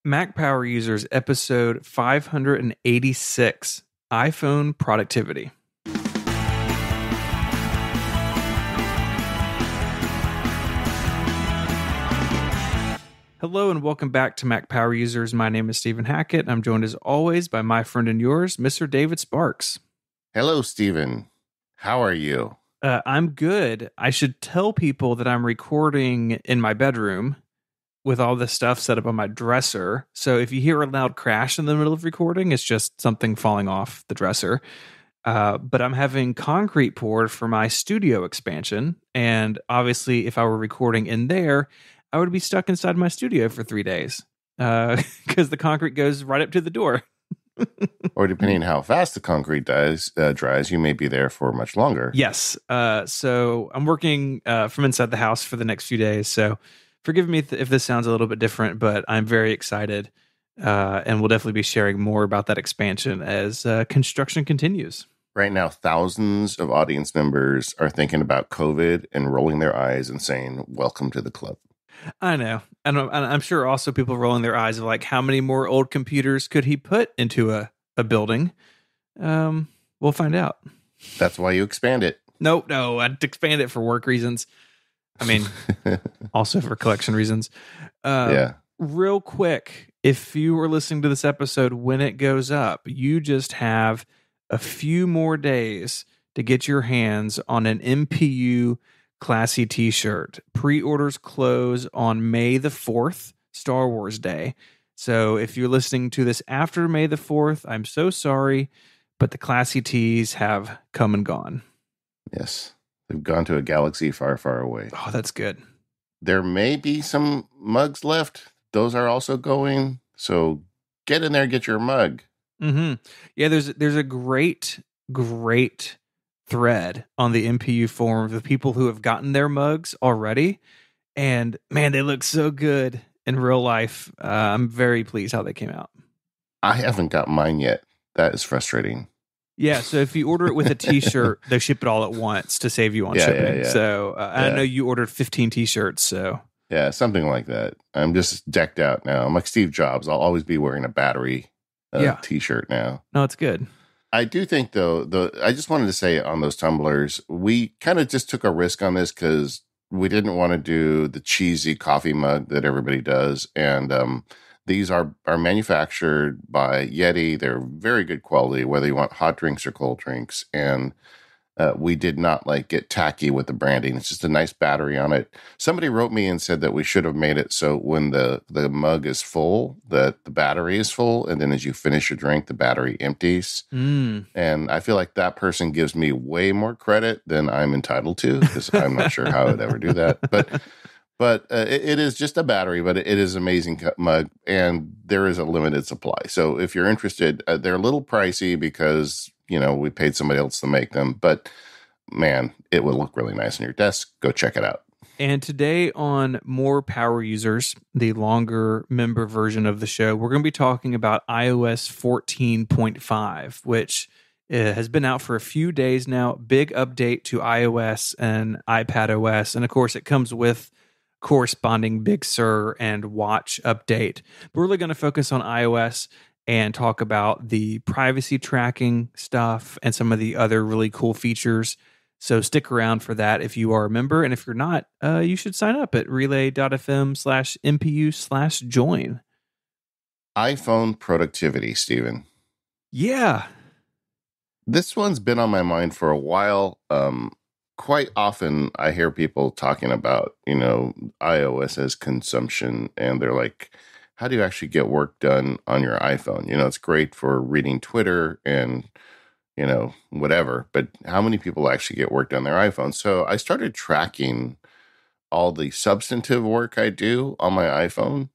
Mac Power Users, episode 586, iPhone Productivity. Hello and welcome back to Mac Power Users. My name is Stephen Hackett. I'm joined as always by my friend and yours, Mr. David Sparks. Hello, Stephen. How are you? I'm good. I should tell people that I'm recording in my bedroom with all this stuff set up on my dresser. So if you hear a loud crash in the middle of recording, it's just something falling off the dresser. But I'm having concrete poured for my studio expansion. And obviously, if I were recording in there, I would be stuck inside my studio for 3 days because the concrete goes right up to the door. Or depending on how fast the concrete dries, you may be there for much longer. Yes. So I'm working from inside the house for the next few days. So forgive me if this sounds a little bit different, but I'm very excited. And we'll definitely be sharing more about that expansion as construction continues. Right now, thousands of audience members are thinking about COVID and rolling their eyes and saying, welcome to the club. I know. And I'm sure also people rolling their eyes of like, how many more old computers could he put into a building? We'll find out. That's why you expand it. No, I'd expand it for work reasons. I mean, also for collection reasons. Yeah. Real quick, if you are listening to this episode when it goes up, you just have a few more days to get your hands on an MPU Classy t-shirt. Pre-orders close on May the 4th, Star Wars Day. So if you're listening to this after May the 4th, I'm so sorry, but the Classy tees have come and gone. Yes. They've gone to a galaxy far, far away. Oh, that's good. There may be some mugs left. Those are also going. So get in there and get your mug. Mm-hmm. Yeah, there's a great thread on the MPU forum of people who have gotten their mugs already. And man, they look so good in real life. I'm very pleased how they came out. I haven't got mine yet. That is frustrating. Yeah, so if you order it with a t-shirt, they ship it all at once to save you on shipping. Yeah. So I know you ordered 15 t-shirts, so. Yeah, something like that. I'm just decked out now. I'm like Steve Jobs. I'll always be wearing a battery t-shirt now. No, it's good. I do think, though, I just wanted to say on those tumblers, we kind of just took a risk on this because we didn't want to do the cheesy coffee mug that everybody does. And these are manufactured by Yeti. They're very good quality, whether you want hot drinks or cold drinks. And we did not get tacky with the branding. It's just a nice battery on it. Somebody wrote me and said that we should have made it so when the mug is full, that the battery is full. And then as you finish your drink, the battery empties. And I feel like that person gives me way more credit than I'm entitled to because I'm not sure how I would ever do that. But it is just a battery, but it is an amazing mug, and there is a limited supply. So if you're interested, they're a little pricey because, we paid somebody else to make them. But, man, it would look really nice on your desk. Go check it out. And today on More Power Users, the longer member version of the show, we're going to be talking about iOS 14.5, which has been out for a few days now. Big update to iOS and iPadOS. And, of course, it comes with corresponding Big Sur and Watch update. But we're really going to focus on iOS and talk about the privacy tracking stuff and some of the other really cool features. So stick around for that if you are a member. And if you're not, you should sign up at relay.fm/MPU/join. iPhone productivity, Stephen. Yeah. This one's been on my mind for a while. Quite often I hear people talking about, iOS as consumption, and they're like, how do you actually get work done on your iPhone? It's great for reading Twitter and, whatever, but how many people actually get work done on their iPhone? So I started tracking all the substantive work I do on my iPhone,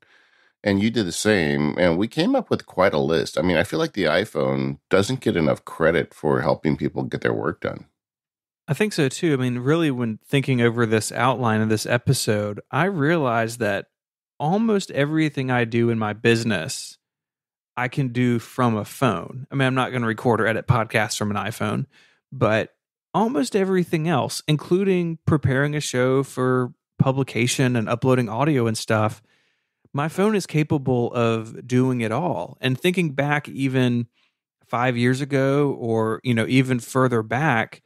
and you did the same, and we came up with quite a list. I mean, I feel like the iPhone doesn't get enough credit for helping people get their work done. I think so too. I mean, really, when thinking over this outline of this episode, I realized that almost everything I do in my business, I can do from a phone. I mean, I'm not going to record or edit podcasts from an iPhone, but almost everything else, including preparing a show for publication and uploading audio and stuff, my phone is capable of doing it all. And thinking back even 5 years ago, or, even further back,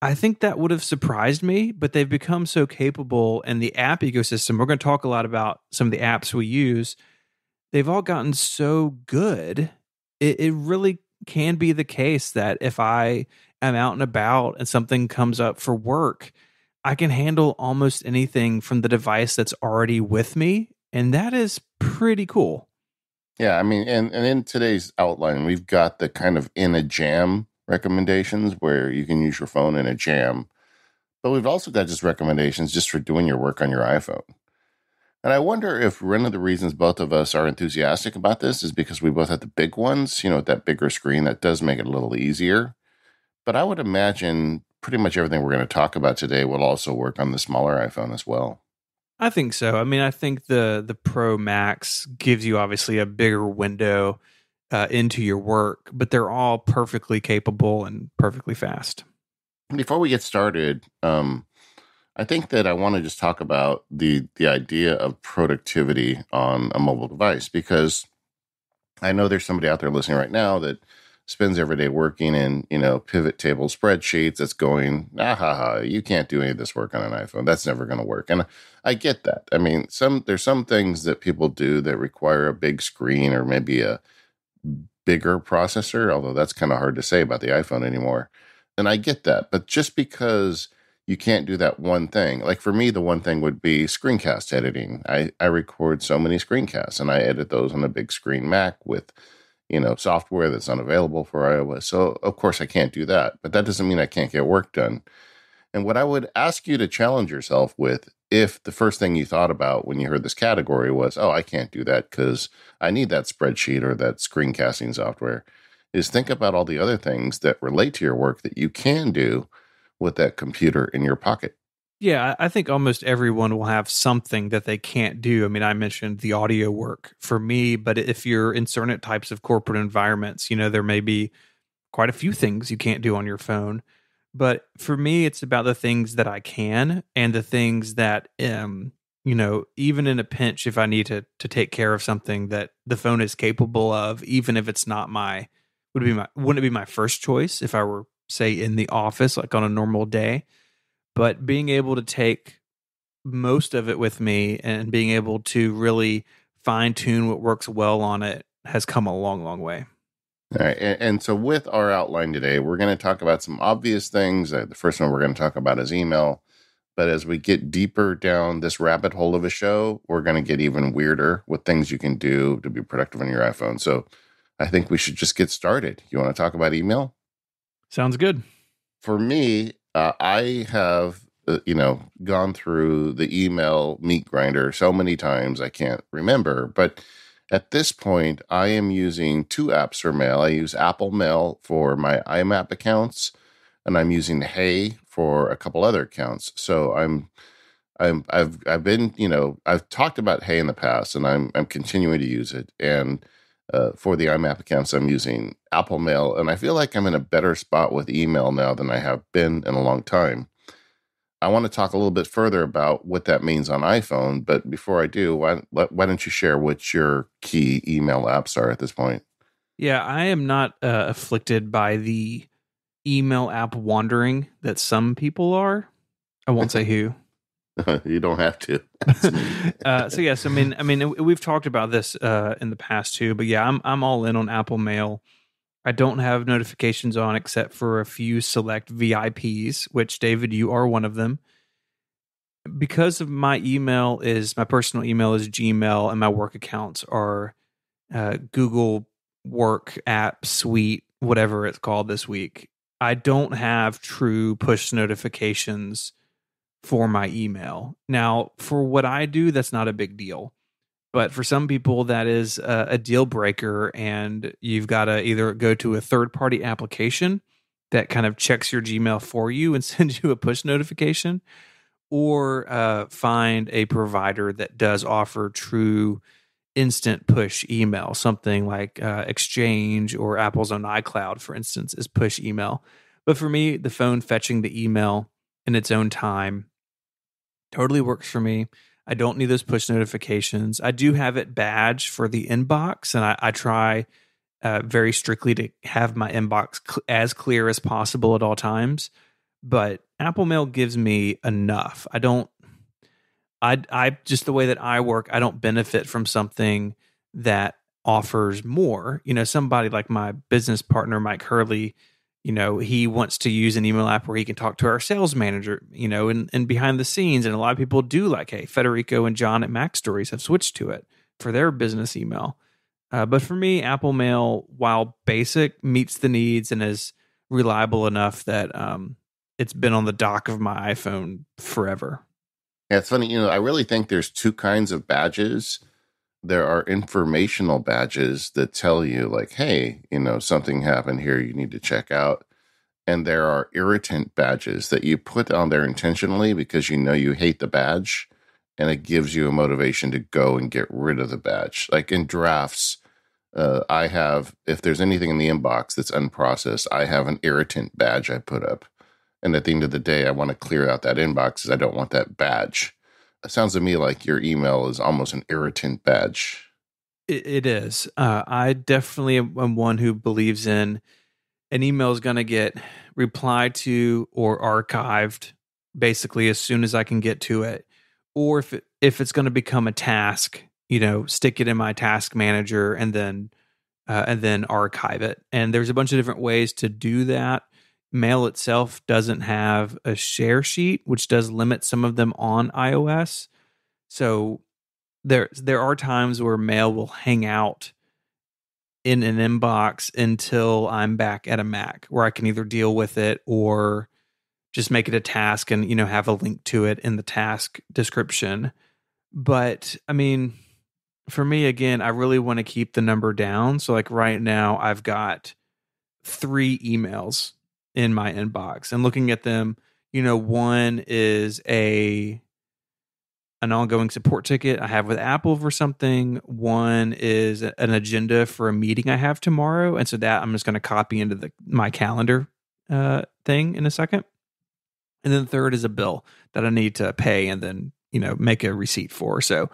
I think that would have surprised me, but they've become so capable. And the app ecosystem, we're going to talk a lot about some of the apps we use. They've all gotten so good. It really can be the case that if I am out and about and something comes up for work, I can handle almost anything from the device that's already with me. And that is pretty cool. Yeah, I mean, and in today's outline, we've got the kind of in a jam recommendations where you can use your phone in a jam, but we've also got just recommendations just for doing your work on your iPhone. And I wonder if one of the reasons both of us are enthusiastic about this is because we both have the big ones, with that bigger screen that does make it a little easier. But I would imagine pretty much everything we're going to talk about today will also work on the smaller iPhone as well. I think so. I mean, I think the Pro Max gives you obviously a bigger window into your work, but they're all perfectly capable and perfectly fast. Before we get started, I think that I want to just talk about the idea of productivity on a mobile device, because I know there's somebody out there listening right now that spends every day working in, pivot table spreadsheets that's going, ah, ha, ha, you can't do any of this work on an iPhone. That's never going to work. And I get that. I mean, there's some things that people do that require a big screen or maybe a bigger processor, although that's kind of hard to say about the iPhone anymore. And I get that. But just because you can't do that one thing, like for me, the one thing would be screencast editing. I record so many screencasts and I edit those on a big screen Mac with, software that's unavailable for iOS. So of course I can't do that, but that doesn't mean I can't get work done. And what I would ask you to challenge yourself with, if the first thing you thought about when you heard this category was, oh, I can't do that because I need that spreadsheet or that screencasting software, is think about all the other things that relate to your work that you can do with that computer in your pocket. Yeah, I think almost everyone will have something that they can't do. I mean, I mentioned the audio work for me, but if you're in certain types of corporate environments, there may be quite a few things you can't do on your phone. But for me, it's about the things that I can and the things that, even in a pinch, if I need to take care of something that the phone is capable of, even if it's not wouldn't it be my first choice if I were, say, in the office, like on a normal day. But being able to take most of it with me and being able to really fine tune what works well on it has come a long, long way. All right. And so with our outline today, we're going to talk about some obvious things. The first one we're going to talk about is email. But as we get deeper down this rabbit hole of a show, we're going to get even weirder with things you can do to be productive on your iPhone. So I think we should just get started. You want to talk about email? Sounds good. For me, I have, gone through the email meat grinder so many times I can't remember. But at this point, I am using two apps for mail. I use Apple Mail for my IMAP accounts, and I'm using Hey for a couple other accounts. So I've been, I've talked about Hey in the past, and I'm continuing to use it. And for the IMAP accounts, I'm using Apple Mail, and I feel like I'm in a better spot with email now than I have been in a long time. I want to talk a little bit further about what that means on iPhone, but before I do, why don't you share what your key email apps are at this point? Yeah, I am not afflicted by the email app wandering that some people are. I won't say who. You don't have to. It's me. So yes, I mean, we've talked about this in the past too, but yeah, I'm all in on Apple Mail. I don't have notifications on except for a few select VIPs, which David, you are one of them. Because of my personal email is Gmail, and my work accounts are Google Work App Suite, whatever it's called this week. I don't have true push notifications for my email. Now, for what I do, that's not a big deal. But for some people, that is a deal breaker, and you've got to either go to a third party application that kind of checks your Gmail for you and sends you a push notification, or find a provider that does offer true instant push email, something like Exchange or Apple's own iCloud, for instance, is push email. But for me, the phone fetching the email in its own time totally works for me. I don't need those push notifications. I do have it badged for the inbox, and I try very strictly to have my inbox as clear as possible at all times. But Apple Mail gives me enough. I just the way that I work, I don't benefit from something that offers more. Somebody like my business partner, Mike Hurley, he wants to use an email app where he can talk to our sales manager, and behind the scenes. And a lot of people do like, hey, Federico and John at Mac Stories have switched to it for their business email. But for me, Apple Mail, while basic, meets the needs and is reliable enough that it's been on the dock of my iPhone forever. Yeah, it's funny. I really think there's two kinds of badges. There are informational badges that tell you, like, hey, something happened here, you need to check out. And there are irritant badges that you put on there intentionally because you hate the badge, and it gives you a motivation to go and get rid of the badge. Like in drafts, I have, if there's anything in the inbox that's unprocessed, I have an irritant badge I put up. And at the end of the day, I want to clear out that inbox because I don't want that badge. It sounds to me like your email is almost an irritant badge. It is. I definitely am one who believes in an email is going to get replied to or archived basically as soon as I can get to it. Or if it's going to become a task, stick it in my task manager and then archive it. And there's a bunch of different ways to do that. Mail itself doesn't have a share sheet, which does limit some of them on iOS. So there are times where mail will hang out in an inbox until I'm back at a Mac where I can either deal with it or just make it a task and have a link to it in the task description. But I mean, for me again, I really want to keep the number down. So like right now I've got 3 emails in my inbox, and looking at them, one is an ongoing support ticket I have with Apple for something. One is an agenda for a meeting I have tomorrow. And so that I'm just going to copy into my calendar thing in a second. And then the third is a bill that I need to pay and then, make a receipt for. So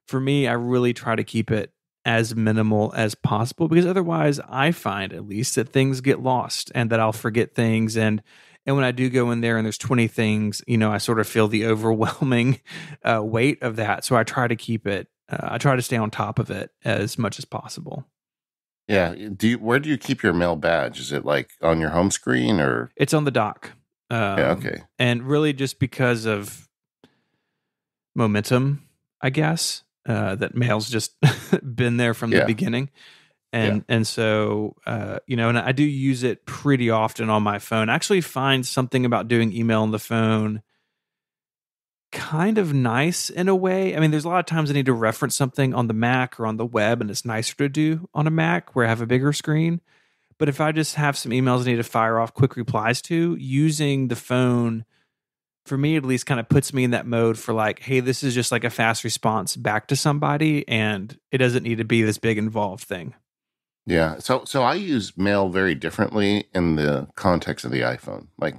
for me, I really try to keep it as minimal as possible because otherwise I find at least that things get lost and that I'll forget things. And when I do go in there and there's 20 things, I sort of feel the overwhelming weight of that. So I try to keep it, I try to stay on top of it as much as possible. Yeah. Where do you keep your mail badge? Is it like on your home screen or? It's on the dock. Yeah, okay. And really just because of momentum, I guess, that mail's just been there from the beginning. And so, and I do use it pretty often on my phone. I actually find something about doing email on the phone kind of nice in a way. I mean, there's a lot of times I need to reference something on the Mac or on the web, and it's nicer to do on a Mac where I have a bigger screen. But if I just have some emails I need to fire off quick replies to, using the phone, for me at least, kind of puts me in that mode for like, hey, this is just like a fast response back to somebody, and it doesn't need to be this big involved thing. Yeah. So I use mail very differently in the context of the iPhone. Like,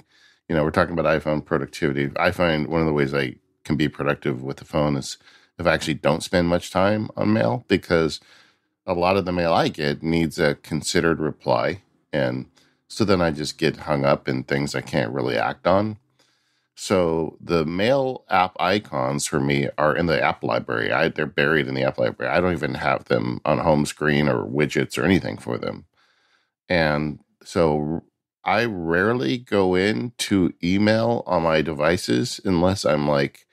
we're talking about iPhone productivity. I find one of the ways I can be productive with the phone is if I actually don't spend much time on mail, because a lot of the mail I get needs a considered reply. And so then I just get hung up in things I can't really act on. So the mail app icons for me are in the app library. They're buried in the app library. I don't even have them on home screen or widgets or anything for them. And so I rarely go into email on my devices unless I'm like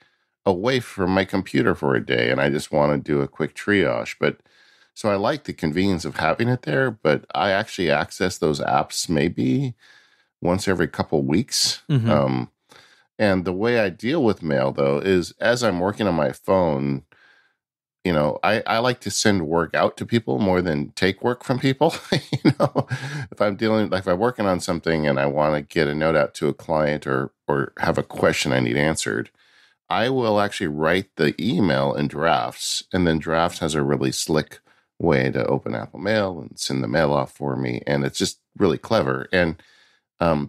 away from my computer for a day and I just want to do a quick triage. But so I like the convenience of having it there, but I actually access those apps maybe once every couple weeks. Mm-hmm. And the way I deal with mail, though, is as I'm working on my phone, I like to send work out to people more than take work from people. If I'm working on something and I want to get a note out to a client or have a question I need answered, I will actually write the email in drafts. And then drafts has a really slick way to open Apple Mail and send the mail off for me. And it's just really clever. And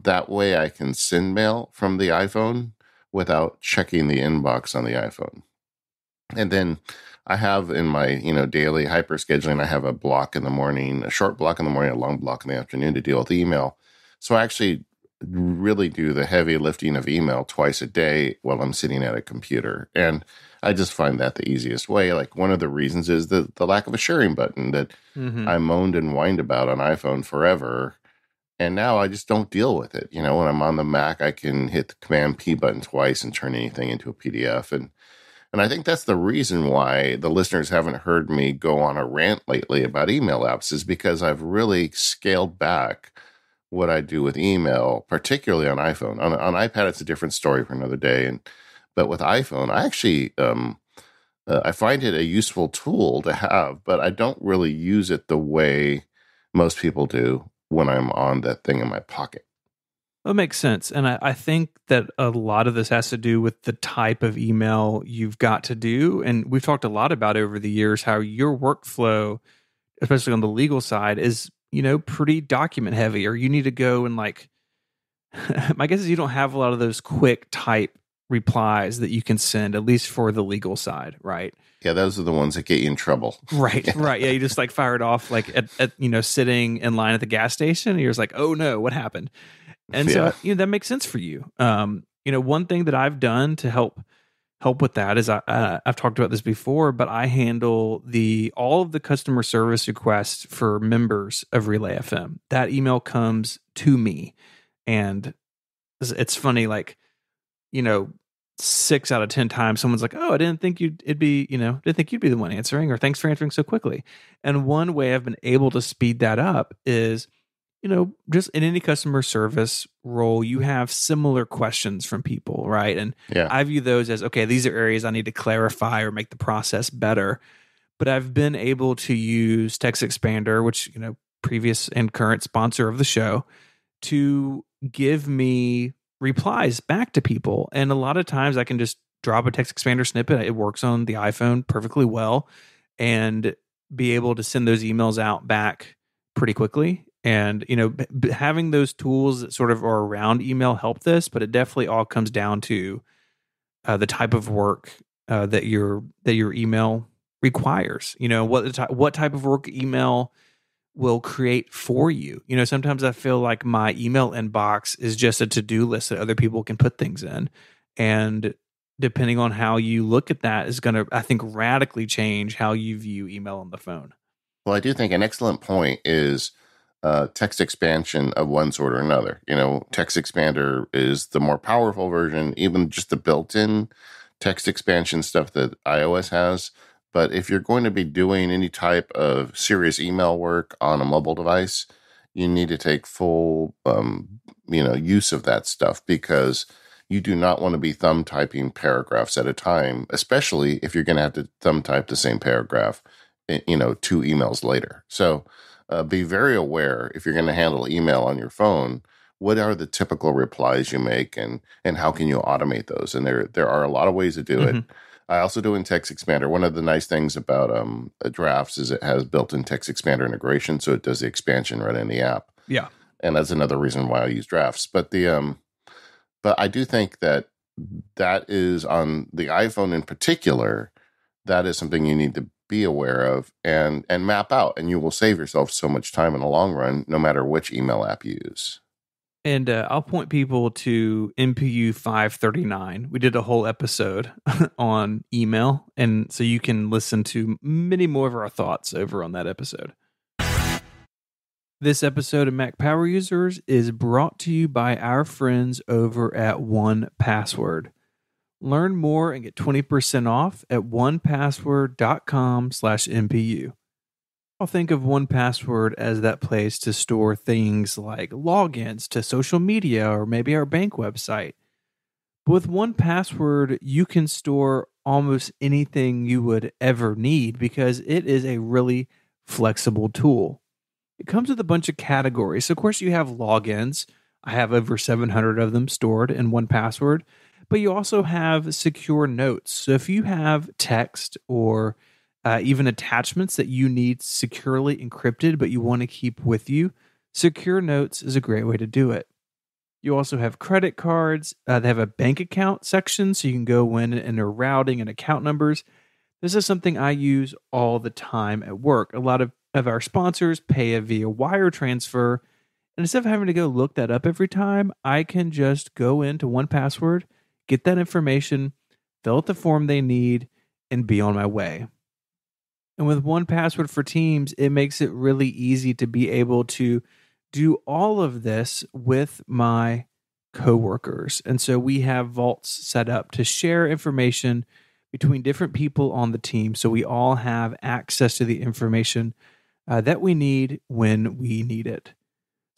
that way I can send mail from the iPhone without checking the inbox on the iPhone. And then I have in my, daily hyper scheduling, I have a block in the morning, a short block in the morning, a long block in the afternoon to deal with email. So I actually really do the heavy lifting of email twice a day while I'm sitting at a computer. And I just find that the easiest way. Like one of the reasons is the lack of a sharing button that Mm-hmm. I moaned and whined about on iPhone forever. And now I just don't deal with it. When I'm on the Mac, I can hit the Command P button twice and turn anything into a PDF. And I think that's the reason why the listeners haven't heard me go on a rant lately about email apps, is because I've really scaled back what I do with email, particularly on iPhone. On iPad, it's a different story for another day. But with iPhone, I actually I find it a useful tool to have, but I don't really use it the way most people do when I'm on that thing in my pocket. That makes sense. And I think that a lot of this has to do with the type of email you've got to do. And we've talked a lot about over the years how your workflow, especially on the legal side, is, pretty document heavy, or you need to go and like, my guess is you don't have a lot of those quick type replies that you can send, at least for the legal side, right? Yeah, those are the ones that get you in trouble. Right, Yeah. right. Yeah, you just like fire it off like at sitting in line at the gas station. And you're just like, oh no, what happened? And Yeah. so that makes sense for you. One thing that I've done to help with that is I've talked about this before, but I handle all of the customer service requests for members of Relay FM. That email comes to me, and it's funny, like, 6 out of 10 times someone's like, "Oh, I didn't think didn't think you'd be the one answering," or "Thanks for answering so quickly." And one way I've been able to speed that up is, just in any customer service role, you have similar questions from people, right? And Yeah. I view those as, okay, these are areas I need to clarify or make the process better. But I've been able to use Text Expander, which, previous and current sponsor of the show, to give me replies back to people. And a lot of times I can just drop a Text Expander snippet. It works on the iPhone perfectly well, and be able to send those emails out back pretty quickly. And, having those tools that sort of are around email help this, but it definitely all comes down to the type of work that your email requires. What type of work email will create for you. Sometimes I feel like my email inbox is just a to-do list that other people can put things in. And depending on how you look at that is going to, I think, radically change how you view email on the phone. Well, I do think an excellent point is text expansion of one sort or another. Text expander is the more powerful version, even just the built-in text expansion stuff that iOS has. But if you're going to be doing any type of serious email work on a mobile device, you need to take full, use of that stuff, because you do not want to be thumb typing paragraphs at a time, especially if you're going to have to thumb type the same paragraph, 2 emails later. So be very aware, if you're going to handle email on your phone, what are the typical replies you make, and how can you automate those? And there are a lot of ways to do it. I also do in Text Expander. One of the nice things about Drafts is it has built-in Text Expander integration, so it does the expansion right in the app. Yeah, and that's another reason why I use Drafts. But but I do think that is on the iPhone in particular. That is something you need to be aware of and map out, and you will save yourself so much time in the long run, no matter which email app you use. and I'll point people to MPU 539. We did a whole episode on email, and so you can listen to many more of our thoughts over on that episode. This episode of Mac Power Users is brought to you by our friends over at 1Password. Learn more and get 20% off at onepassword.com/MPU. I'll think of 1Password as that place to store things like logins to social media or maybe our bank website. But with 1Password, you can store almost anything you would ever need because it is a really flexible tool. It comes with a bunch of categories. So of course, you have logins. I have over 700 of them stored in 1Password. But you also have secure notes. So if you have text or even attachments that you need securely encrypted, but you want to keep with you, secure notes is a great way to do it. You also have credit cards. They have a bank account section, so you can go in and enter routing and account numbers. This is something I use all the time at work. A lot of our sponsors pay via wire transfer. And instead of having to go look that up every time, I can just go into 1Password, get that information, fill out the form they need, and be on my way. And with 1Password for Teams, it makes it really easy to be able to do all of this with my coworkers. And so we have vaults set up to share information between different people on the team. So we all have access to the information that we need when we need it.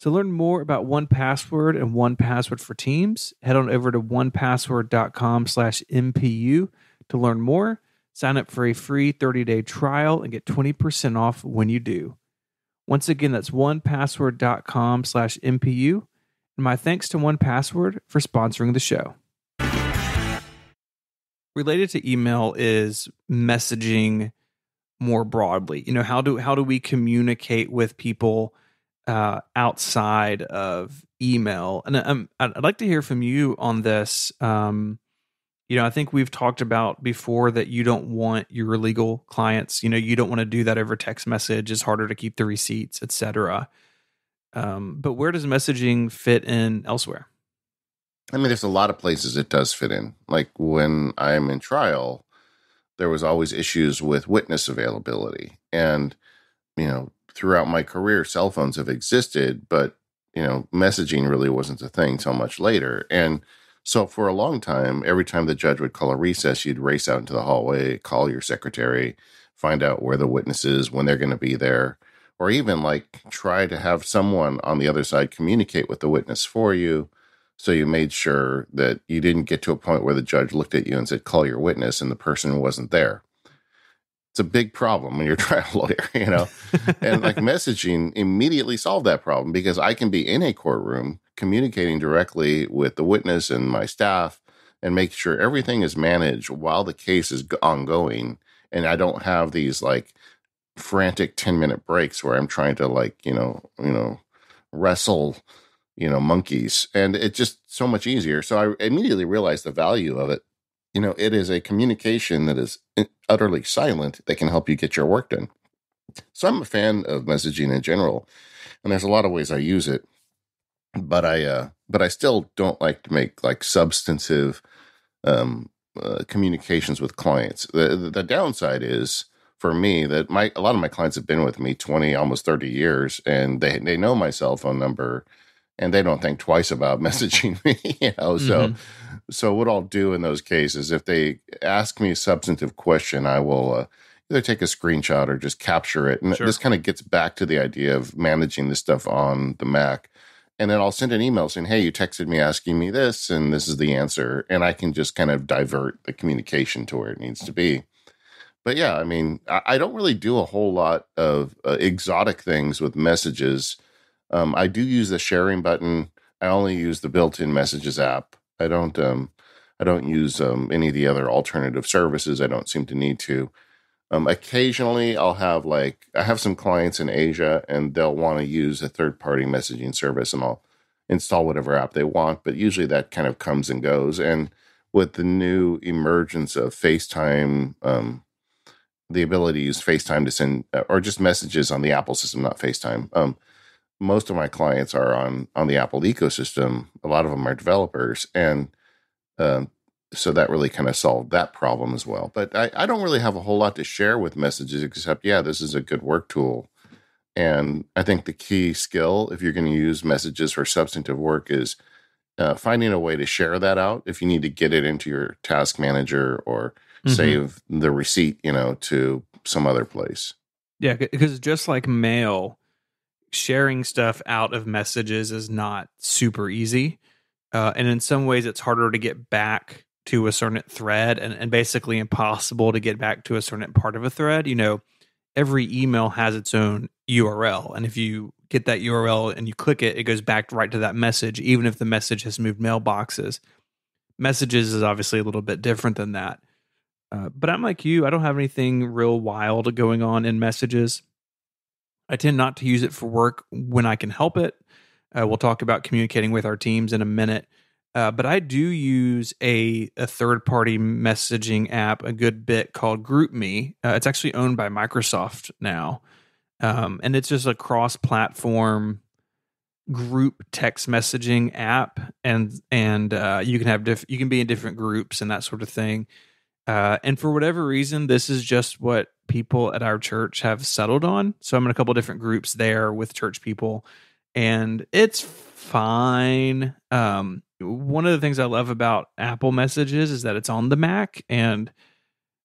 To learn more about 1Password and 1Password for Teams, head on over to onepassword.com/MPU to learn more. Sign up for a free 30-day trial and get 20% off when you do. Once again, that's onepassword.com/MPU. And my thanks to 1Password for sponsoring the show. Related to email is messaging more broadly. How do we communicate with people outside of email? And I'd like to hear from you on this. I think we've talked about before that you don't want your legal clients, you don't want to do that over text message. It's harder to keep the receipts, etc. But where does messaging fit in elsewhere? I mean, there's a lot of places it does fit in. Like when I'm in trial, there was always issues with witness availability. And, throughout my career, cell phones have existed, but, messaging really wasn't a thing till much later. And so for a long time, every time the judge would call a recess, you'd race out into the hallway, call your secretary, find out where the witness is, when they're going to be there, or even like try to have someone on the other side communicate with the witness for you. So you made sure that you didn't get to a point where the judge looked at you and said, call your witness, and the person wasn't there. It's a big problem when you're a trial lawyer, and like messaging immediately solved that problem because I can be in a courtroom communicating directly with the witness and my staff and make sure everything is managed while the case is ongoing. And I don't have these like frantic 10-minute breaks where I'm trying to wrestle, monkeys. And it's just so much easier. So I immediately realized the value of it. It is a communication that is utterly silent that can help you get your work done. So I'm a fan of messaging in general, and there's a lot of ways I use it. But I still don't like to make like substantive communications with clients. The downside is for me that a lot of my clients have been with me 20, almost 30 years, and they know my cell phone number, and they don't think twice about messaging me. So what I'll do in those cases, if they ask me a substantive question, I will either take a screenshot or just capture it. And This kind of gets back to the idea of managing this stuff on the Mac. And then I'll send an email saying, hey, you texted me asking me this, and this is the answer. And I can just kind of divert the communication to where it needs to be. But yeah, I mean, I don't really do a whole lot of exotic things with messages. I do use the sharing button. I only use the built-in messages app. I don't use any of the other alternative services. I don't seem to need to. Occasionally, I have some clients in Asia, and they'll want to use a third-party messaging service, and I'll install whatever app they want. But usually, that kind of comes and goes. And with the new emergence of FaceTime, the ability to use FaceTime to send or just messages on the Apple system, not FaceTime. Most of my clients are on the Apple ecosystem. A lot of them are developers. And so that really kind of solved that problem as well. But I don't really have a whole lot to share with messages except, this is a good work tool. And I think the key skill, if you're going to use messages for substantive work, is finding a way to share that out. If you need to get it into your task manager or save the receipt, to some other place. Yeah, because just like mail, sharing stuff out of messages is not super easy. And in some ways, it's harder to get back to a certain thread and basically impossible to get back to a certain part of a thread. Every email has its own URL. And if you get that URL and you click it, it goes back right to that message, even if the message has moved mailboxes. Messages is obviously a little bit different than that. But I'm like you, I don't have anything real wild going on in messages. I tend not to use it for work when I can help it. We'll talk about communicating with our teams in a minute. But I do use a third party messaging app a good bit called GroupMe. It's actually owned by Microsoft now, and it's just a cross platform group text messaging app, and you can have you can be in different groups and that sort of thing. And for whatever reason, this is just what people at our church have settled on. So I'm in a couple different groups there with church people, and it's fine. One of the things I love about Apple Messages is that it's on the Mac, and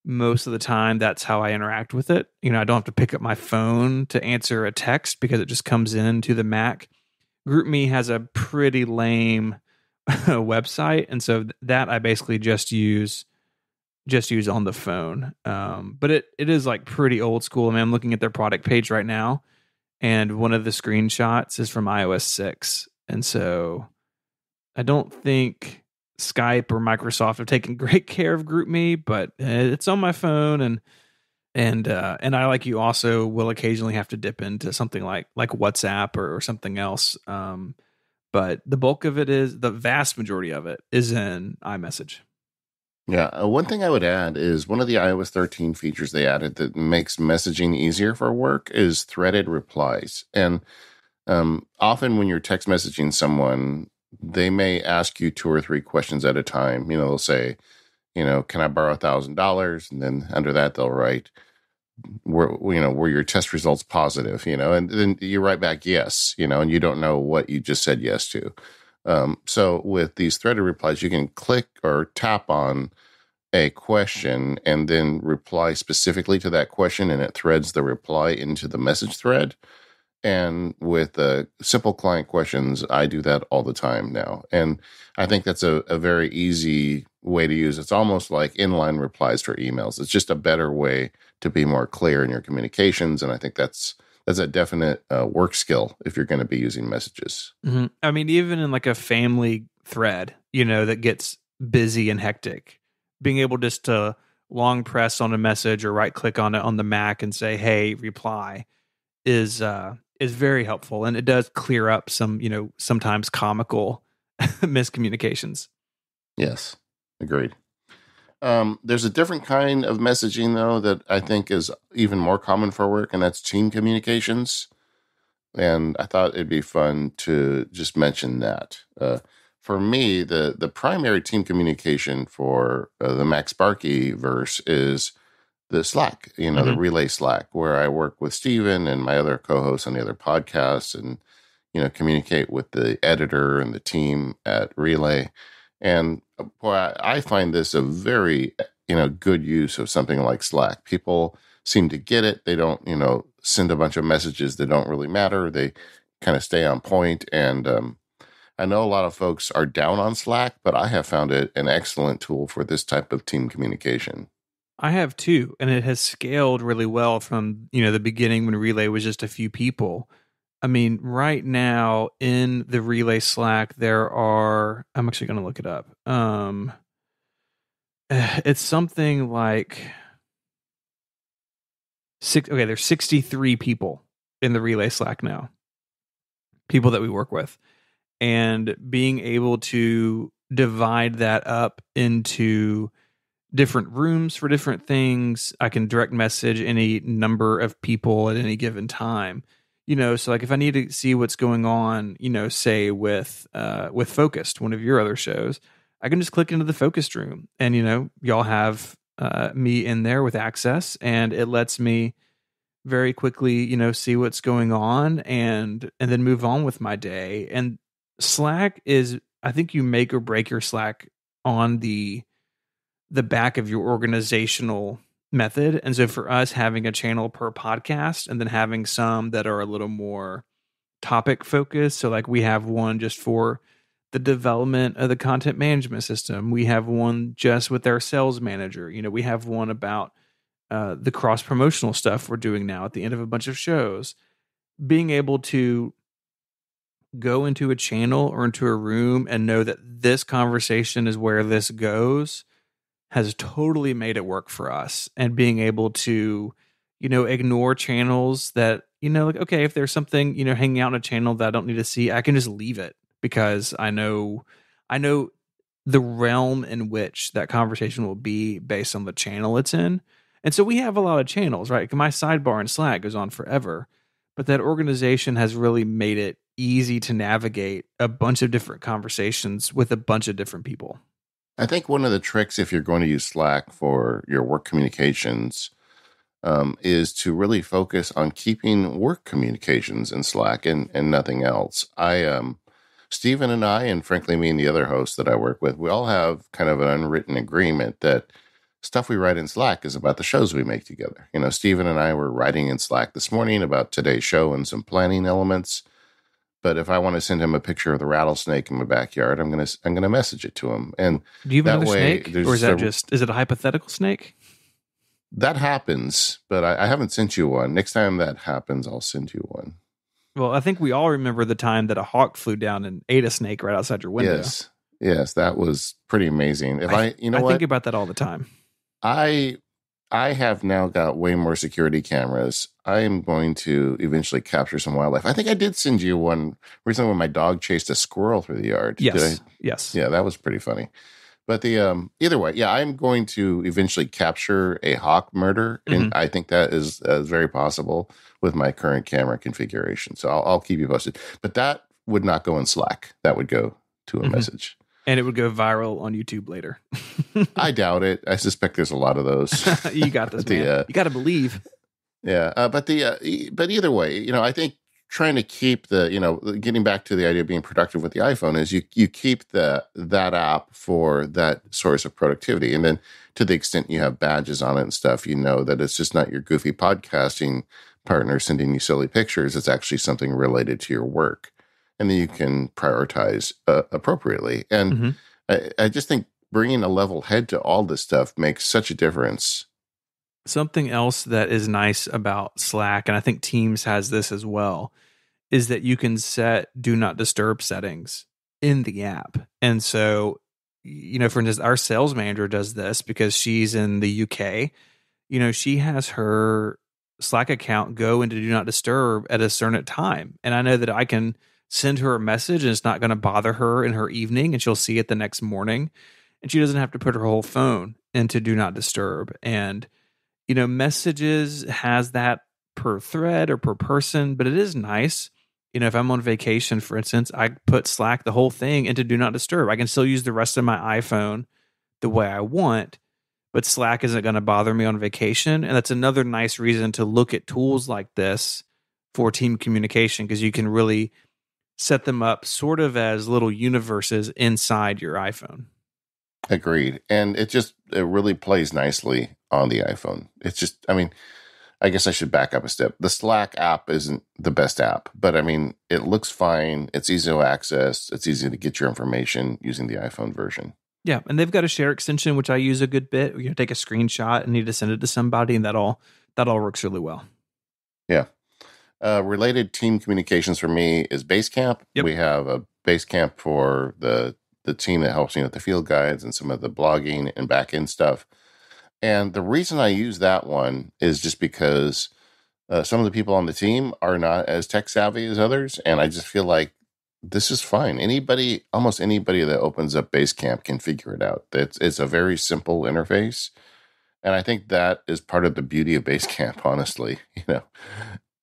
most of the time that's how I interact with it. I don't have to pick up my phone to answer a text because it just comes into the Mac. GroupMe has a pretty lame website, and so that I basically just use on the phone. But it is like pretty old school. I mean, I'm looking at their product page right now, and one of the screenshots is from iOS 6. And so I don't think Skype or Microsoft have taken great care of GroupMe, but it's on my phone, and I, like you, also will occasionally have to dip into something like WhatsApp or something else. But the vast majority of it is in iMessage. Yeah, one thing I would add is one of the iOS 13 features they added that makes messaging easier for work is threaded replies. And often when you're text messaging someone, they may ask you 2 or 3 questions at a time. They'll say, can I borrow $1,000? And then under that, they'll write, were your test results positive? And then you write back yes, and you don't know what you just said yes to. So with these threaded replies, you can click or tap on a question and then reply specifically to that question, and it threads the reply into the message thread. And with simple client questions, I do that all the time now. And I think that's a very easy way to use. It's almost like inline replies for emails. It's just a better way to be more clear in your communications. And I think that's a definite work skill if you're going to be using messages. Mm-hmm. I mean, even in like a family thread, that gets busy and hectic, being able just to long press on a message or right click on it on the Mac and say, "Hey, reply," is very helpful, and it does clear up some, sometimes comical miscommunications. Yes, agreed. There's a different kind of messaging, though, that I think is even more common for work, and that's team communications. And I thought it'd be fun to just mention that. For me, the primary team communication for the Mac Sparky verse is the Slack, the Relay Slack, where I work with Steven and my other co-hosts on the other podcasts and, communicate with the editor and the team at Relay. And boy, I find this a very, good use of something like Slack. People seem to get it. They don't, send a bunch of messages that don't really matter. They kind of stay on point. And I know a lot of folks are down on Slack, but I have found it an excellent tool for this type of team communication. I have too, and it has scaled really well from, the beginning when Relay was just a few people. I mean, right now in the Relay Slack, I'm actually going to look it up. It's something like there's 63 people in the Relay Slack now, people that we work with, and being able to divide that up into different rooms for different things. I can direct message any number of people at any given time. So like if I need to see what's going on, say with Focused, one of your other shows, I can just click into the Focused room, and y'all have me in there with access, and it lets me very quickly, see what's going on and then move on with my day. And Slack is, I think you make or break your Slack on the back of your organizational method. And so for us, having a channel per podcast and then having some that are a little more topic focused. So like we have one just for the development of the content management system. We have one just with our sales manager. We have one about the cross promotional stuff we're doing now at the end of a bunch of shows. Being able to go into a channel or into a room and know that this conversation is where this goes has totally made it work for us. And being able to, ignore channels that, like, okay, if there's something, hanging out in a channel that I don't need to see, I can just leave it because I know the realm in which that conversation will be based on the channel it's in. And so we have a lot of channels, right? My sidebar in Slack goes on forever, but that organization has really made it easy to navigate a bunch of different conversations with a bunch of different people. I think one of the tricks, if you're going to use Slack for your work communications, is to really focus on keeping work communications in Slack and nothing else. Stephen and I, and frankly, me and the other hosts that I work with, we all have kind of an unwritten agreement that stuff we write in Slack is about the shows we make together. Stephen and I were writing in Slack this morning about today's show and some planning elements. But if I want to send him a picture of the rattlesnake in my backyard, I'm gonna message it to him. And do you have that another way, snake, or is it a hypothetical snake? That happens, but I haven't sent you one. Next time that happens, I'll send you one. Well, I think we all remember the time that a hawk flew down and ate a snake right outside your window. Yes, that was pretty amazing. I think about that all the time. I have now got way more security cameras. I am going to eventually capture some wildlife. I think I did send you one recently when my dog chased a squirrel through the yard. Yes. Yes. Yeah, that was pretty funny. But the either way, yeah, I'm going to eventually capture a hawk murder, and I think that is very possible with my current camera configuration. So I'll keep you posted. But that would not go in Slack. That would go to a message. And it would go viral on YouTube later. I doubt it. I suspect there's a lot of those. You got this, man. You got to believe. Yeah, but either way, I think trying to keep getting back to the idea of being productive with the iPhone is you keep that app for that source of productivity, and then to the extent you have badges on it and stuff, that it's just not your goofy podcasting partner sending you silly pictures. It's actually something related to your work, and then you can prioritize appropriately. And I just think bringing a level head to all this stuff makes such a difference. Something else that is nice about Slack, and I think Teams has this as well, is that you can set do not disturb settings in the app. And so, for instance, our sales manager does this because she's in the UK. She has her Slack account go into do not disturb at a certain time. And I know that I can send her a message and it's not going to bother her in her evening, and she'll see it the next morning. And she doesn't have to put her whole phone into do not disturb. And messages has that per thread or per person, but it is nice. If I'm on vacation, for instance, I put Slack, the whole thing, into do not disturb. I can still use the rest of my iPhone the way I want, but Slack isn't going to bother me on vacation. And that's another nice reason to look at tools like this for team communication, because you can really set them up sort of as little universes inside your iPhone. Agreed. And it really plays nicely on the iPhone. It's just, I guess I should back up a step. The Slack app isn't the best app, but it looks fine. It's easy to access. It's easy to get your information using the iPhone version. Yeah. And they've got a share extension, which I use a good bit. You take a screenshot and need to send it to somebody, and that all works really well. Yeah. Related team communications for me is Basecamp. Yep. We have a Basecamp for the team that helps me with the field guides and some of the blogging and back-end stuff. And the reason I use that one is just because some of the people on the team are not as tech savvy as others. And I just feel like this is fine. Almost anybody that opens up Basecamp can figure it out. It's a very simple interface. And I think that is part of the beauty of Basecamp, honestly,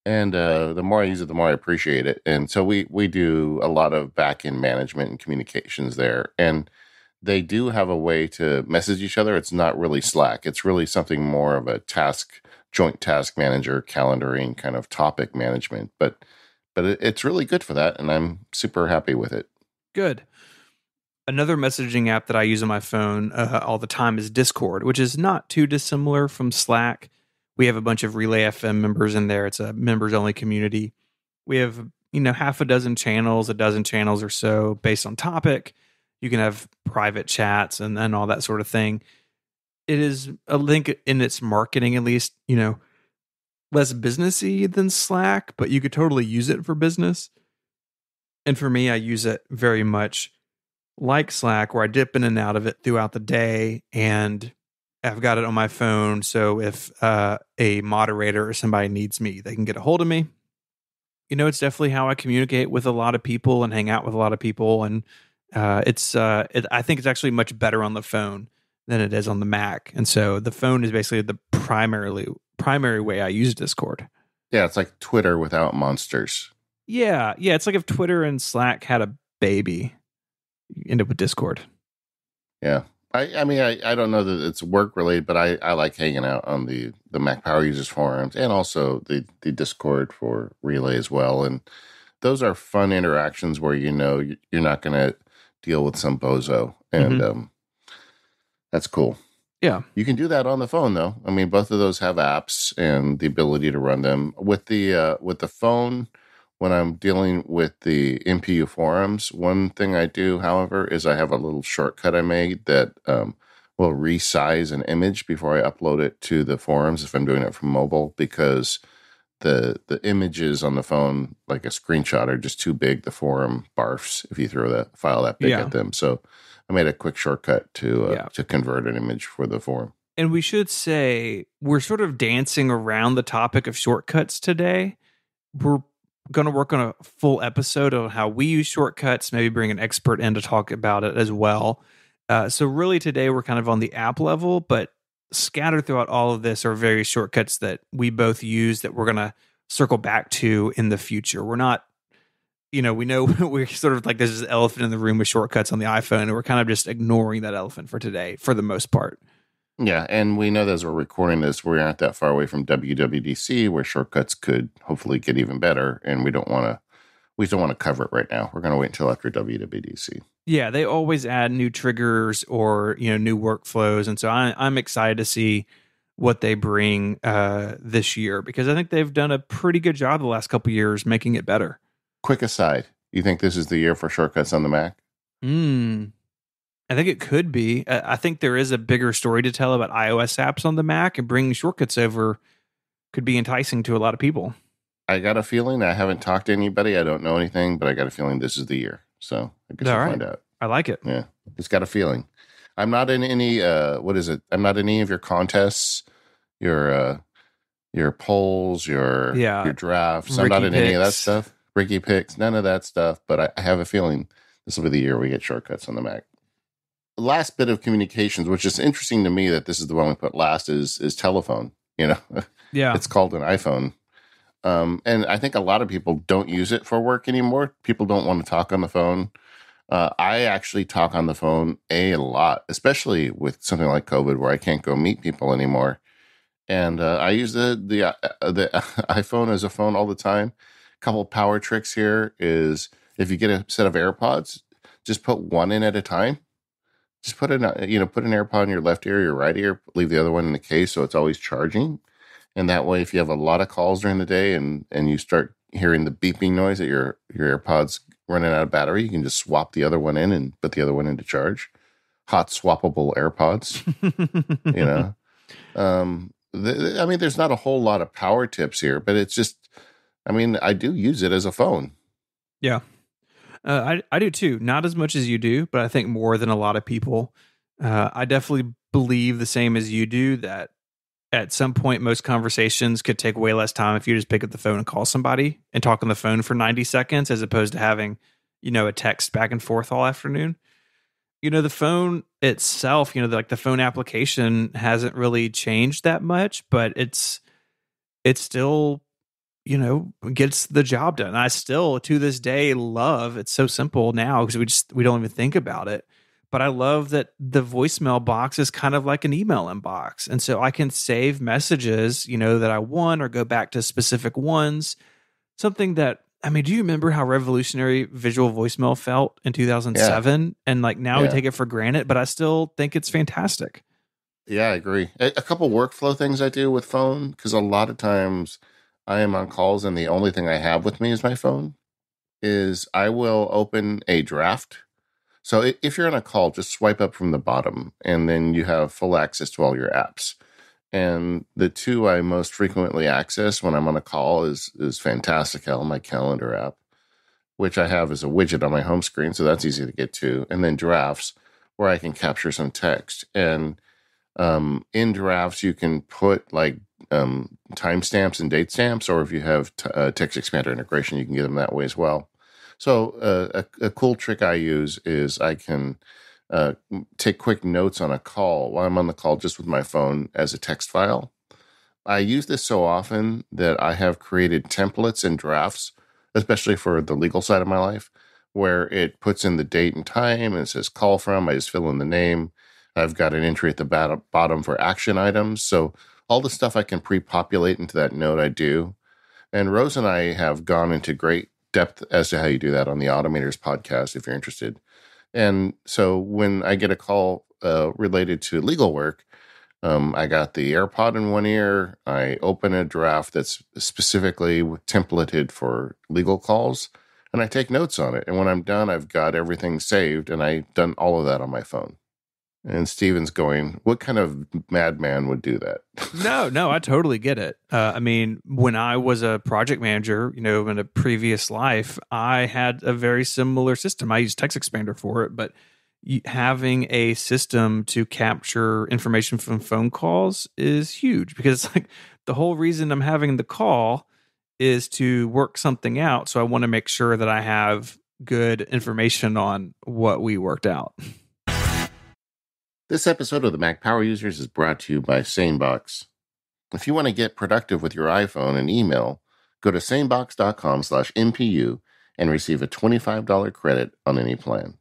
And the more I use it, the more I appreciate it. And so we do a lot of back-end management and communications there. And they do have a way to message each other. It's not really Slack. It's really something more of a joint task manager, calendaring kind of topic management. But it's really good for that, and I'm super happy with it. Good. Another messaging app that I use on my phone all the time is Discord, which is not too dissimilar from Slack. We have a bunch of Relay FM members in there. It's a members-only community. We have, half a dozen channels, a dozen channels or so based on topic. You can have private chats and all that sort of thing. It is a link in its marketing, at least, less businessy than Slack, but you could totally use it for business. And for me, I use it very much like Slack, where I dip in and out of it throughout the day, and I've got it on my phone. So if a moderator or somebody needs me, they can get a hold of me. It's definitely how I communicate with a lot of people and hang out with a lot of people. And I think it's actually much better on the phone than it is on the Mac, and so the phone is basically the primary way I use Discord. Yeah, it's like Twitter without monsters. Yeah, yeah, it's like if Twitter and Slack had a baby, you end up with Discord. Yeah. I mean, I don't know that it's work related, but I like hanging out on the Mac Power Users forums and also the Discord for Relay as well. And those are fun interactions where you're not going to deal with some bozo. And Mm-hmm. that's cool. Yeah, You can do that on the phone, though. I mean, both of those have apps and the ability to run them with the phone. When I'm dealing with the MPU forums, one thing I do, however, is I have a little shortcut I made that will resize an image before I upload it to the forums if I'm doing it from mobile, because the images on the phone, like a screenshot, are just too big. The forum barfs if you throw that file that big yeah, at them. So I made a quick shortcut yeah. to convert an image for the forum. And we should say we're sort of dancing around the topic of shortcuts today. We're going to work on a full episode on how we use shortcuts, maybe bring an expert in to talk about it as well. So, really, today we're kind of on the app level, but scattered throughout all of this are various shortcuts that we both use that we're going to circle back to in the future. We're not, we know we're sort of like there's this elephant in the room with shortcuts on the iPhone, and we're kind of just ignoring that elephant for today for the most part. Yeah, and we know that as we're recording this, we aren't that far away from WWDC, where shortcuts could hopefully get even better, and we don't want to cover it right now. We're going to wait until after WWDC. Yeah, they always add new triggers or new workflows, and so I'm excited to see what they bring this year because I think they've done a pretty good job the last couple of years making it better. Quick aside, you think this is the year for shortcuts on the Mac? I think it could be. I think there is a bigger story to tell about iOS apps on the Mac, and bringing shortcuts over could be enticing to a lot of people. I got a feeling. I haven't talked to anybody. I don't know anything, but I got a feeling this is the year. So I guess All we'll right. find out. I like it. Yeah, just got a feeling. I'm not in any. What is it? I'm not in any of your contests, your polls, your drafts. I'm not in any of that stuff. Ricky picks, none of that stuff. But I have a feeling this will be the year we get shortcuts on the Mac. Last bit of communications, which is interesting to me that this is the one we put last, is telephone. Yeah. It's called an iPhone. And I think a lot of people don't use it for work anymore. People don't want to talk on the phone. I actually talk on the phone a lot, especially with something like COVID where I can't go meet people anymore. And I use the iPhone as a phone all the time. A couple of power tricks here is if you get a set of AirPods, just put one in at a time. Just put put an AirPod in your left ear, your right ear, leave the other one in the case so it's always charging. And that way, if you have a lot of calls during the day and you start hearing the beeping noise that your AirPods running out of battery, you can just swap the other one in and put the other one into charge. Hot swappable AirPods, you know. I mean, there's not a whole lot of power tips here, but it's just, I mean, I do use it as a phone. Yeah. I do too. Not as much as you do, but I think more than a lot of people. I definitely believe the same as you do that at some point, most conversations could take way less time if you just pick up the phone and call somebody and talk on the phone for 90 seconds as opposed to having, a text back and forth all afternoon. The phone itself, like the phone application hasn't really changed that much, but it's still, gets the job done. I still to this day love it's so simple now because we don't even think about it. But I love that the voicemail box is kind of like an email inbox. And so I can save messages, that I want or go back to specific ones. Something that, I mean, do you remember how revolutionary visual voicemail felt in 2007? Yeah. And like now we take it for granted, but I still think it's fantastic. Yeah, I agree. A couple workflow things I do with phone, because a lot of times I am on calls and the only thing I have with me is my phone, is I will open a draft. So if you're on a call, just swipe up from the bottom and then you have full access to all your apps. And the two I most frequently access when I'm on a call is Fantastical, my calendar app, which I have as a widget on my home screen. So that's easy to get to. And then Drafts, where I can capture some text. And in Drafts, you can put like timestamps and date stamps, or if you have text expander integration, you can get them that way as well. So a cool trick I use is I can take quick notes on a call while I'm on the call just with my phone as a text file. I use this so often that I have created templates and drafts, especially for the legal side of my life, where it puts in the date and time and it says call from. I just fill in the name. I've got an entry at the bottom for action items. So all the stuff I can pre-populate into that note I do. And Rose and I have gone into great depth as to how you do that on the Automators podcast, if you're interested. And so when I get a call related to legal work, I got the AirPod in one ear. I open a draft that's specifically templated for legal calls, and I take notes on it. And when I'm done, I've got everything saved, and I've done all of that on my phone. And Steven's going, what kind of madman would do that? No, I totally get it. I mean, when I was a project manager, in a previous life, I had a very similar system. I used Text Expander for it, but having a system to capture information from phone calls is huge, because it's like the whole reason I'm having the call is to work something out. So I want to make sure that I have good information on what we worked out. This episode of the Mac Power Users is brought to you by SaneBox. If you want to get productive with your iPhone and email, go to sanebox.com/MPU and receive a $25 credit on any plan.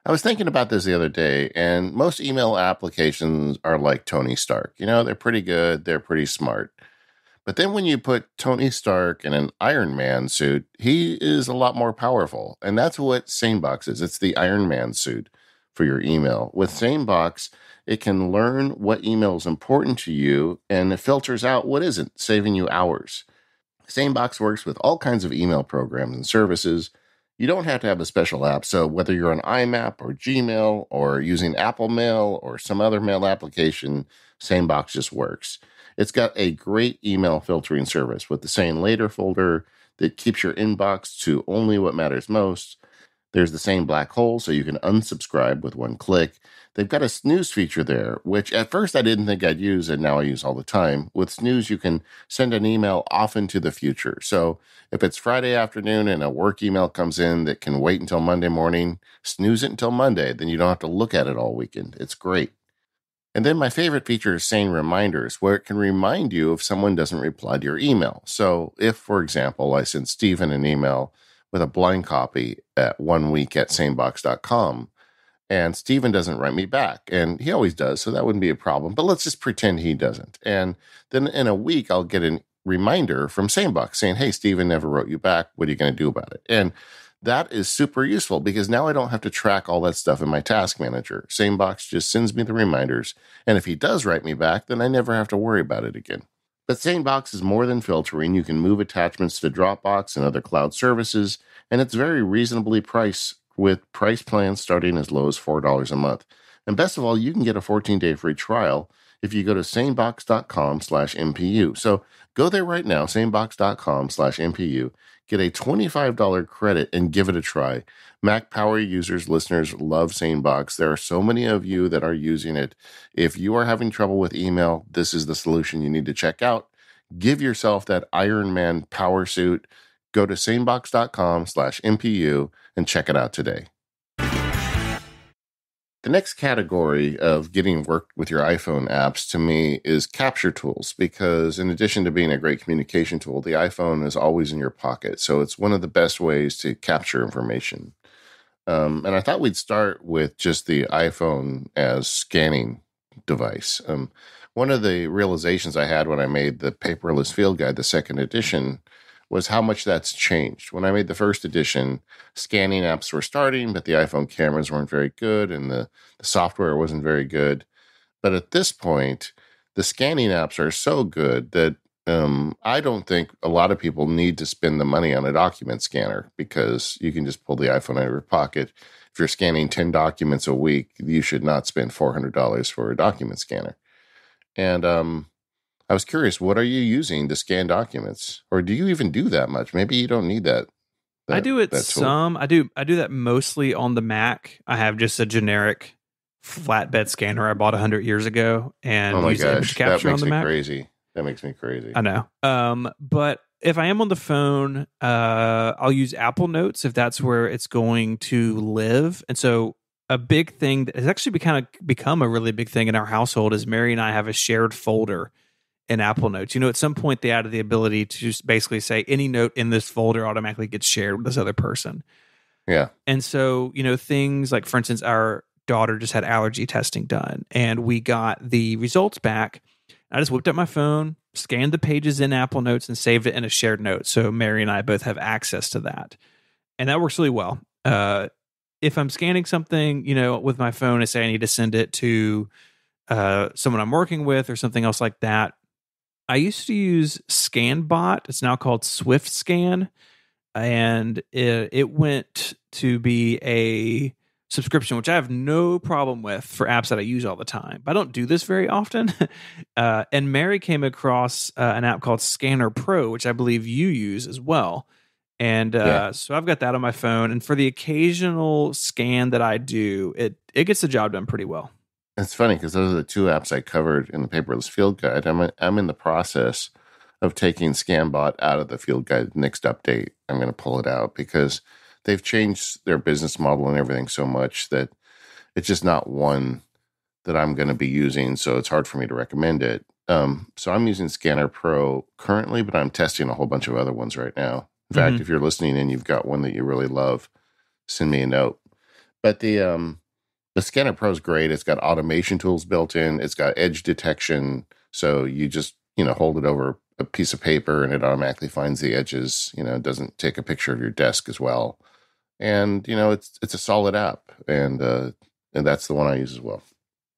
I was thinking about this the other day, and most email applications are like Tony Stark. They're pretty good, they're pretty smart. But then when you put Tony Stark in an Iron Man suit, he is a lot more powerful. And that's what SaneBox is. It's the Iron Man suit for your email. With SaneBox, it can learn what email is important to you, and it filters out what isn't, saving you hours. SaneBox works with all kinds of email programs and services. You don't have to have a special app, so whether you're on IMAP or Gmail or using Apple Mail or some other mail application, SaneBox just works. It's got a great email filtering service with the Sane Later folder that keeps your inbox to only what matters most. There's the same black hole, so you can unsubscribe with one click. They've got a snooze feature there, which at first I didn't think I'd use, and now I use all the time. With snooze, you can send an email off into the future. So if it's Friday afternoon and a work email comes in that can wait until Monday morning, snooze it until Monday. Then you don't have to look at it all weekend. It's great. And then my favorite feature is Sane Reminders, where it can remind you if someone doesn't reply to your email. So if, for example, I sent Steven an email with a blind copy at 1 week at sanebox.com, and Steven doesn't write me back, and he always does, so that wouldn't be a problem, but let's just pretend he doesn't. And then in a week, I'll get a reminder from SaneBox saying, hey, Steven never wrote you back. What are you going to do about it? And that is super useful, because now I don't have to track all that stuff in my task manager. SaneBox just sends me the reminders, and if he does write me back, then I never have to worry about it again. But SaneBox is more than filtering. You can move attachments to Dropbox and other cloud services, and it's very reasonably priced, with price plans starting as low as $4 a month. And best of all, you can get a 14-day free trial if you go to sanebox.com/MPU. So go there right now, sanebox.com/MPU. Get a $25 credit and give it a try. Mac Power Users listeners love SaneBox. There are so many of you that are using it. If you are having trouble with email, this is the solution you need to check out. Give yourself that Iron Man power suit. Go to sanebox.com/MPU and check it out today. The next category of getting work with your iPhone apps to me is capture tools, because in addition to being a great communication tool, the iPhone is always in your pocket. So it's one of the best ways to capture information. And I thought we'd start with just the iPhone as scanning device. One of the realizations I had when I made the paperless field guide, the second edition, was how much that's changed. When I made the first edition, scanning apps were starting, but the iPhone cameras weren't very good and the software wasn't very good. But at this point, the scanning apps are so good that I don't think a lot of people need to spend the money on a document scanner, because you can just pull the iPhone out of your pocket. If you're scanning 10 documents a week, you should not spend $400 for a document scanner. And I was curious, what are you using to scan documents? Or do you even do that much? Maybe you don't need that. I do it some. I do that mostly on the Mac. I have just a generic flatbed scanner I bought 100 years ago, and oh my use image gosh, that capture on makes the me Mac. crazy. That makes me crazy. I know. But if I am on the phone, I'll use Apple Notes if that's where it's going to live. And so a big thing that has actually become a really big thing in our household is Mary and I have a shared folder in Apple Notes. At some point they added the ability to just basically say any note in this folder automatically gets shared with this other person. Yeah. And so, things like, for instance, our daughter just had allergy testing done and we got the results back. I just whipped up my phone, scanned the pages in Apple Notes, and saved it in a shared note. So Mary and I both have access to that. And that works really well. If I'm scanning something, with my phone, I say I need to send it to someone I'm working with or something else like that. I used to use ScanBot. It's now called Swift Scan. And it went to be a subscription, which I have no problem with for apps that I use all the time. But I don't do this very often. And Mary came across an app called Scanner Pro, which I believe you use as well. And Yeah. so I've got that on my phone. And for the occasional scan that I do, it gets the job done pretty well. It's funny because those are the two apps I covered in the paperless field guide. I'm in the process of taking ScanBot out of the field guide. Next update, I'm going to pull it out because they've changed their business model and everything so much that it's just not one that I'm going to be using. So it's hard for me to recommend it. So I'm using Scanner Pro currently, but I'm testing a whole bunch of other ones right now. In fact, if you're listening and you've got one that you really love, send me a note. But the Scanner Pro is great. It's got automation tools built in. It's got edge detection. So you just, hold it over a piece of paper and it automatically finds the edges. It doesn't take a picture of your desk as well. And, it's a solid app. And that's the one I use as well.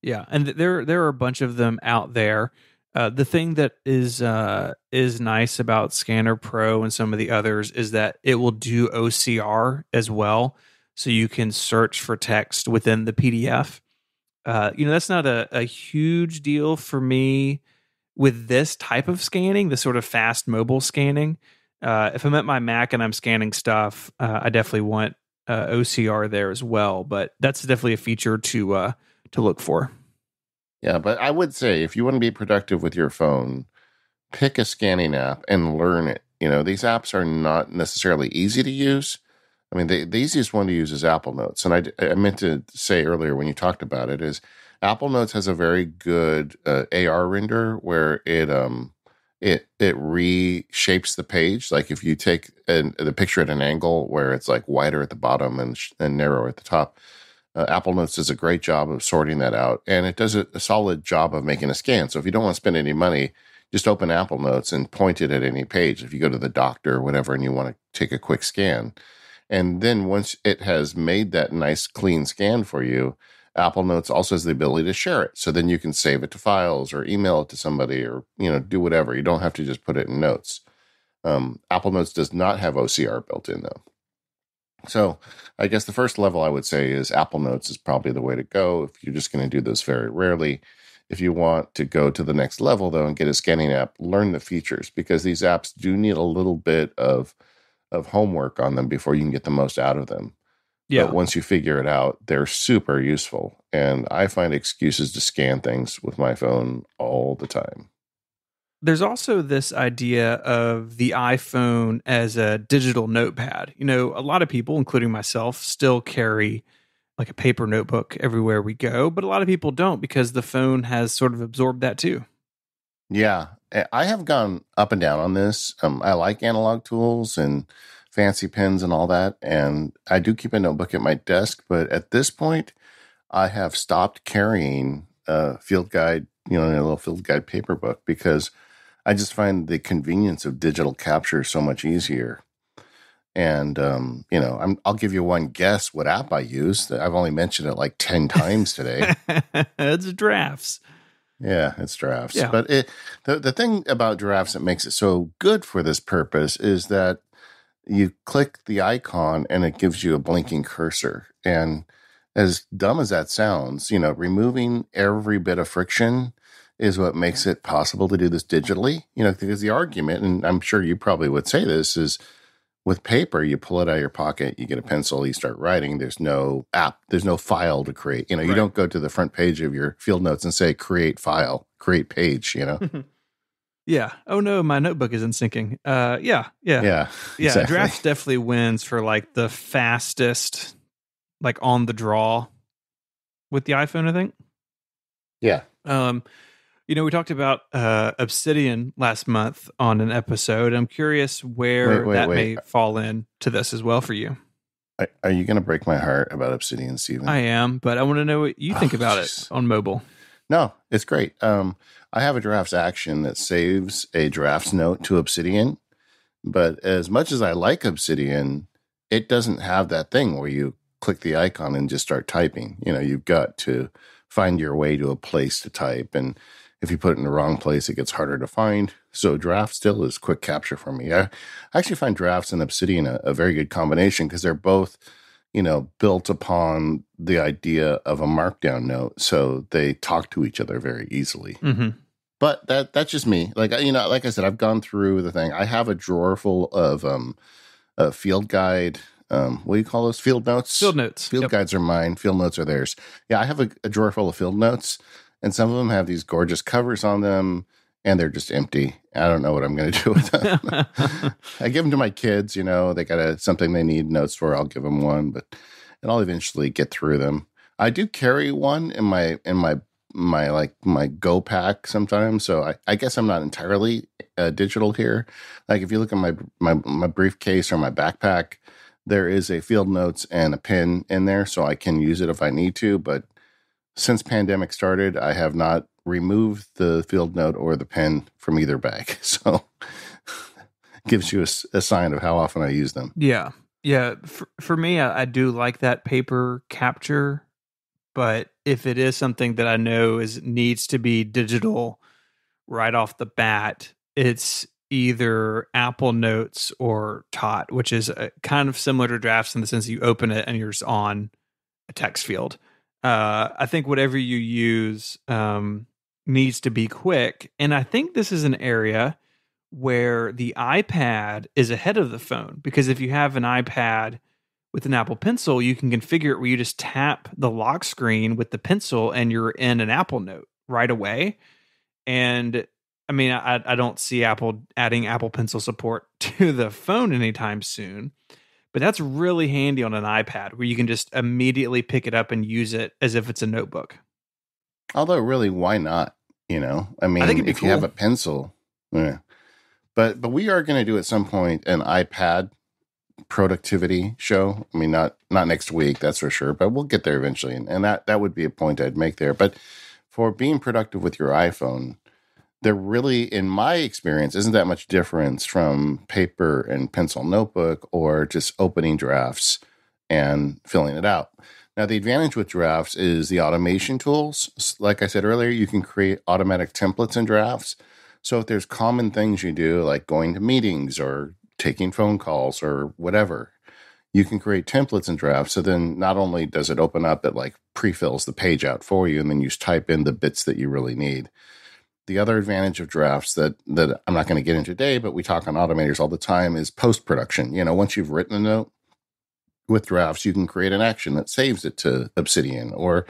Yeah, and there are a bunch of them out there. The thing that is nice about Scanner Pro and some of the others is that it will do OCR as well, so you can search for text within the PDF. That's not a huge deal for me with this type of scanning, the sort of fast mobile scanning. If I'm at my Mac and I'm scanning stuff, I definitely want OCR there as well. But that's definitely a feature to look for. Yeah, but I would say if you want to be productive with your phone, pick a scanning app and learn it. These apps are not necessarily easy to use. I mean, the easiest one to use is Apple Notes. And I meant to say earlier when you talked about it is Apple Notes has a very good AR render where it reshapes the page. Like if you take the picture at an angle where it's like wider at the bottom and narrower at the top, Apple Notes does a great job of sorting that out. And it does a solid job of making a scan. So if you don't want to spend any money, just open Apple Notes and point it at any page. If you go to the doctor or whatever and you want to take a quick scan. And then once it has made that nice clean scan for you, Apple Notes also has the ability to share it. So then you can save it to files or email it to somebody or, do whatever. You don't have to just put it in notes. Apple Notes does not have OCR built in though. So I guess the first level I would say is Apple Notes is probably the way to go if you're just going to do this very rarely. If you want to go to the next level though and get a scanning app, learn the features because these apps do need a little bit of homework on them before you can get the most out of them. Yeah. But once you figure it out, they're super useful. And I find excuses to scan things with my phone all the time. There's also this idea of the iPhone as a digital notepad. A lot of people, including myself, still carry like a paper notebook everywhere we go, but a lot of people don't because the phone has sort of absorbed that too. Yeah, I have gone up and down on this. I like analog tools and fancy pens and all that. And I do keep a notebook at my desk. But at this point, I have stopped carrying a field guide, a little field guide paper book because I just find the convenience of digital capture so much easier. And, I'll give you one guess what app I use. I've only mentioned it like 10 times today. It's drafts. Yeah, it's drafts. Yeah. But the thing about drafts that makes it so good for this purpose is that you click the icon and it gives you a blinking cursor. And as dumb as that sounds, removing every bit of friction is what makes it possible to do this digitally. Because the argument, and I'm sure you probably would say this, is with paper, you pull it out of your pocket, you get a pencil, you start writing. There's no app, there's no file to create. You Right. don't go to the front page of your field notes and say, create file, create page, Yeah. Oh no, my notebook isn't syncing. Yeah. Yeah, Yeah. exactly. Drafts definitely wins for like the fastest, like on the draw with the iPhone, I think. Yeah. Um, we talked about Obsidian last month on an episode. I'm curious Wait, where wait, that wait. may fall in to this as well for you. Are you going to break my heart about Obsidian, I Steven? am, but I want to know what you think Oh, about it jeez. on mobile. No, it's great. I have a drafts action that saves a drafts note to Obsidian, but as much as I like Obsidian, it doesn't have that thing where you click the icon and just start typing. You've got to find your way to a place to type. And if you put it in the wrong place, it gets harder to find. So draft still is quick capture for me. I actually find drafts and Obsidian a very good combination because they're both, built upon the idea of a markdown note. So they talk to each other very easily. Mm-hmm. But that's just me. Like, like I said, I've gone through the thing. I have a drawer full of a field guide. What do you call those? Field notes. Field notes. Field Yep. guides are mine. Field notes are theirs. Yeah, I have a drawer full of field notes, and some of them have these gorgeous covers on them, and they're just empty. I don't know what I'm going to do with them. I give them to my kids. They got something they need notes for. I'll give them one, and I'll eventually get through them. I do carry one in my Go pack sometimes. So I guess I'm not entirely digital here. Like if you look at my briefcase or my backpack, there is a field notes and a pen in there, so I can use it if I need to. But since pandemic started, I have not removed the field note or the pen from either bag. So gives you a sign of how often I use them. Yeah. Yeah. For me, I do like that paper capture, but if it is something that I know needs to be digital right off the bat, it's either Apple Notes or Tot, which is kind of similar to Drafts in the sense you open it and you're just on a text field. I think whatever you use needs to be quick. And I think this is an area where the iPad is ahead of the phone because if you have an iPad with an Apple Pencil, you can configure it where you just tap the lock screen with the pencil and you're in an Apple Note right away. And I mean, I don't see Apple adding Apple Pencil support to the phone anytime soon, but that's really handy on an iPad where you can just immediately pick it up and use it as if it's a notebook. Although, really, why not? I I think mean, it'd be if you have cool. a pencil, yeah. But we are going to do at some point an iPad productivity show. I mean, not next week, that's for sure, but we'll get there eventually, and that would be a point I'd make there. But for being productive with your iPhone, there really, in my experience, isn't that much difference from paper and pencil notebook or just opening drafts and filling it out. Now, the advantage with drafts is the automation tools. Like I said earlier, you can create automatic templates in drafts. So if there's common things you do, like going to meetings or taking phone calls or whatever, you can create templates in drafts. So then not only does it open up, it like pre-fills the page out for you, and then you just type in the bits that you really need. The other advantage of drafts that I'm not going to get into today, but we talk on automators all the time, is post-production. Once you've written a note with drafts, you can create an action that saves it to Obsidian or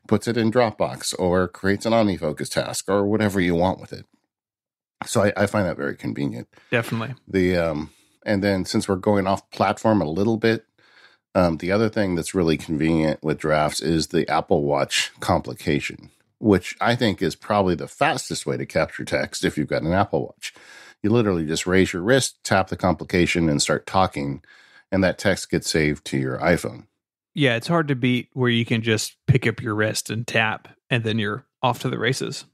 puts it in Dropbox or creates an OmniFocus task or whatever you want with it. So I find that very convenient. Definitely. And then since we're going off platform a little bit, the other thing that's really convenient with drafts is the Apple Watch complication, which I think is probably the fastest way to capture text if you've got an Apple Watch. You literally just raise your wrist, tap the complication, and start talking, and that text gets saved to your iPhone. Yeah, it's hard to beat where you can just pick up your wrist and tap, and then you're off to the races.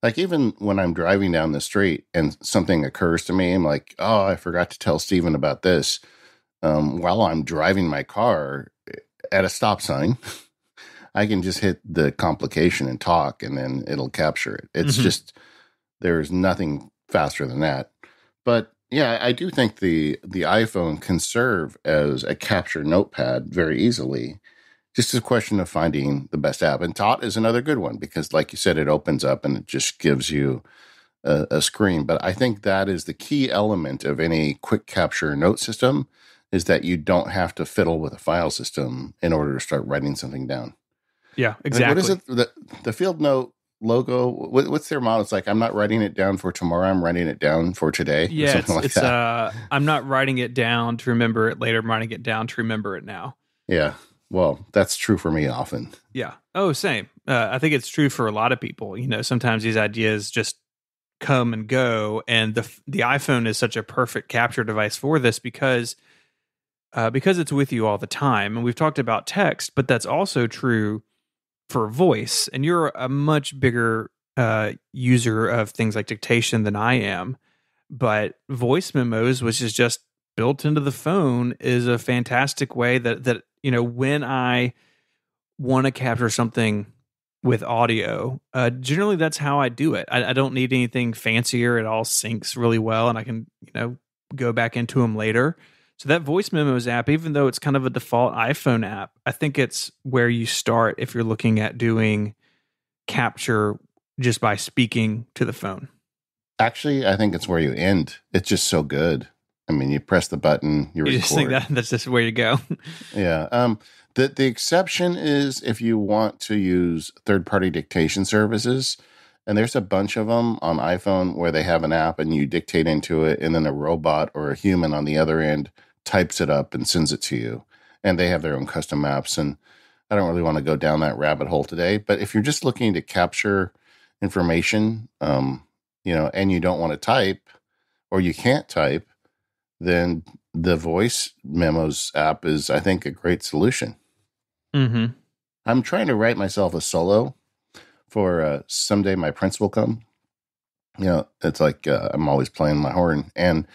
Like even when I'm driving down the street and something occurs to me, I'm like, oh, I forgot to tell Steven about this. While I'm driving my car at a stop sign, I can just hit the complication and talk, and then it'll capture it. It's just, there's nothing faster than that. But yeah, I do think the iPhone can serve as a capture notepad very easily. Just a question of finding the best app. And Tot is another good one because, like you said, it opens up and it just gives you a screen. But I think that is the key element of any quick capture note system, is that you don't have to fiddle with a file system in order to start writing something down. Yeah, Like, what is exactly. it? The field note logo? What's their model? It's like, I'm not writing it down for tomorrow. I'm writing it down for today or Yeah, something like that. I'm not writing it down to remember it later. I'm writing it down to remember it now. Yeah. Well, that's true for me often. Yeah. Oh, same. I think it's true for a lot of people. Sometimes these ideas just come and go, and the iPhone is such a perfect capture device for this because it's with you all the time. And we've talked about text, but that's also true for voice. And you're a much bigger user of things like dictation than I am. But voice memos, which is just built into the phone, is a fantastic way that when I want to capture something with audio, generally that's how I do it. I don't need anything fancier. It all syncs really well, and I can go back into them later. So that voice memos app, even though it's kind of a default iPhone app, I think it's where you start if you're looking at doing capture just by speaking to the phone. Actually, I think it's where you end. It's just so good. I mean, you press the button, you You record. just think that's just where you go. Yeah. The exception is if you want to use third-party dictation services, and there's a bunch of them on iPhone where they have an app and you dictate into it, and then a robot or a human on the other end types it up and sends it to you. And they have their own custom apps. And I don't really want to go down that rabbit hole today. But if you're just looking to capture information, and you don't want to type or you can't type, then the voice memos app is, I think, a great solution. Mm-hmm. I'm trying to write myself a solo for someday my prince will come. It's like I'm always playing my horn, and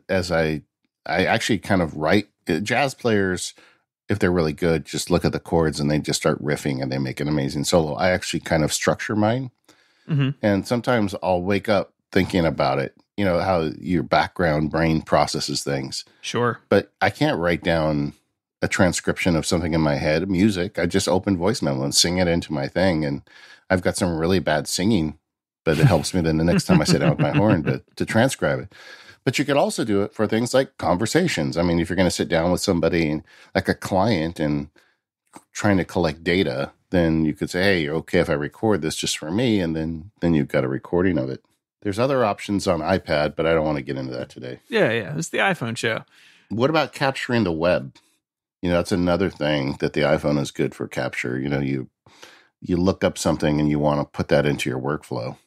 as I actually kind of write jazz players, if they're really good, just look at the chords and they just start riffing and they make an amazing solo. I actually kind of structure mine, and sometimes I'll wake up thinking about it. How your background brain processes things. Sure, but I can't write down a transcription of something in my head, music. I just open voice memo and sing it into my thing. And I've got some really bad singing, but it helps me then the next time I sit down with my horn to transcribe it. But you could also do it for things like conversations. I mean, if you're going to sit down with somebody like a client and trying to collect data, then you could say, hey, you're okay if I record this just for me. And then you've got a recording of it. There's other options on iPad, but I don't want to get into that today. Yeah. It's the iPhone show. What about capturing the web? That's another thing that the iPhone is good for capture. You look up something and you want to put that into your workflow.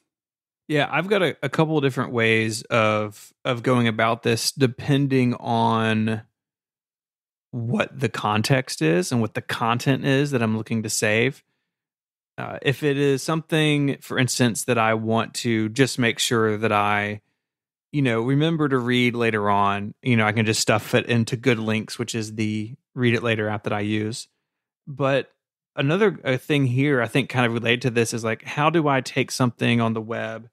Yeah, I've got a couple of different ways of going about this depending on what the context is and what the content is that I'm looking to save. If it is something, for instance, that I want to just make sure that I remember to read later on, I can just stuff it into Good Links, which is the Read It Later app that I use. But another thing here, I think kind of related to this is like, how do I take something on the web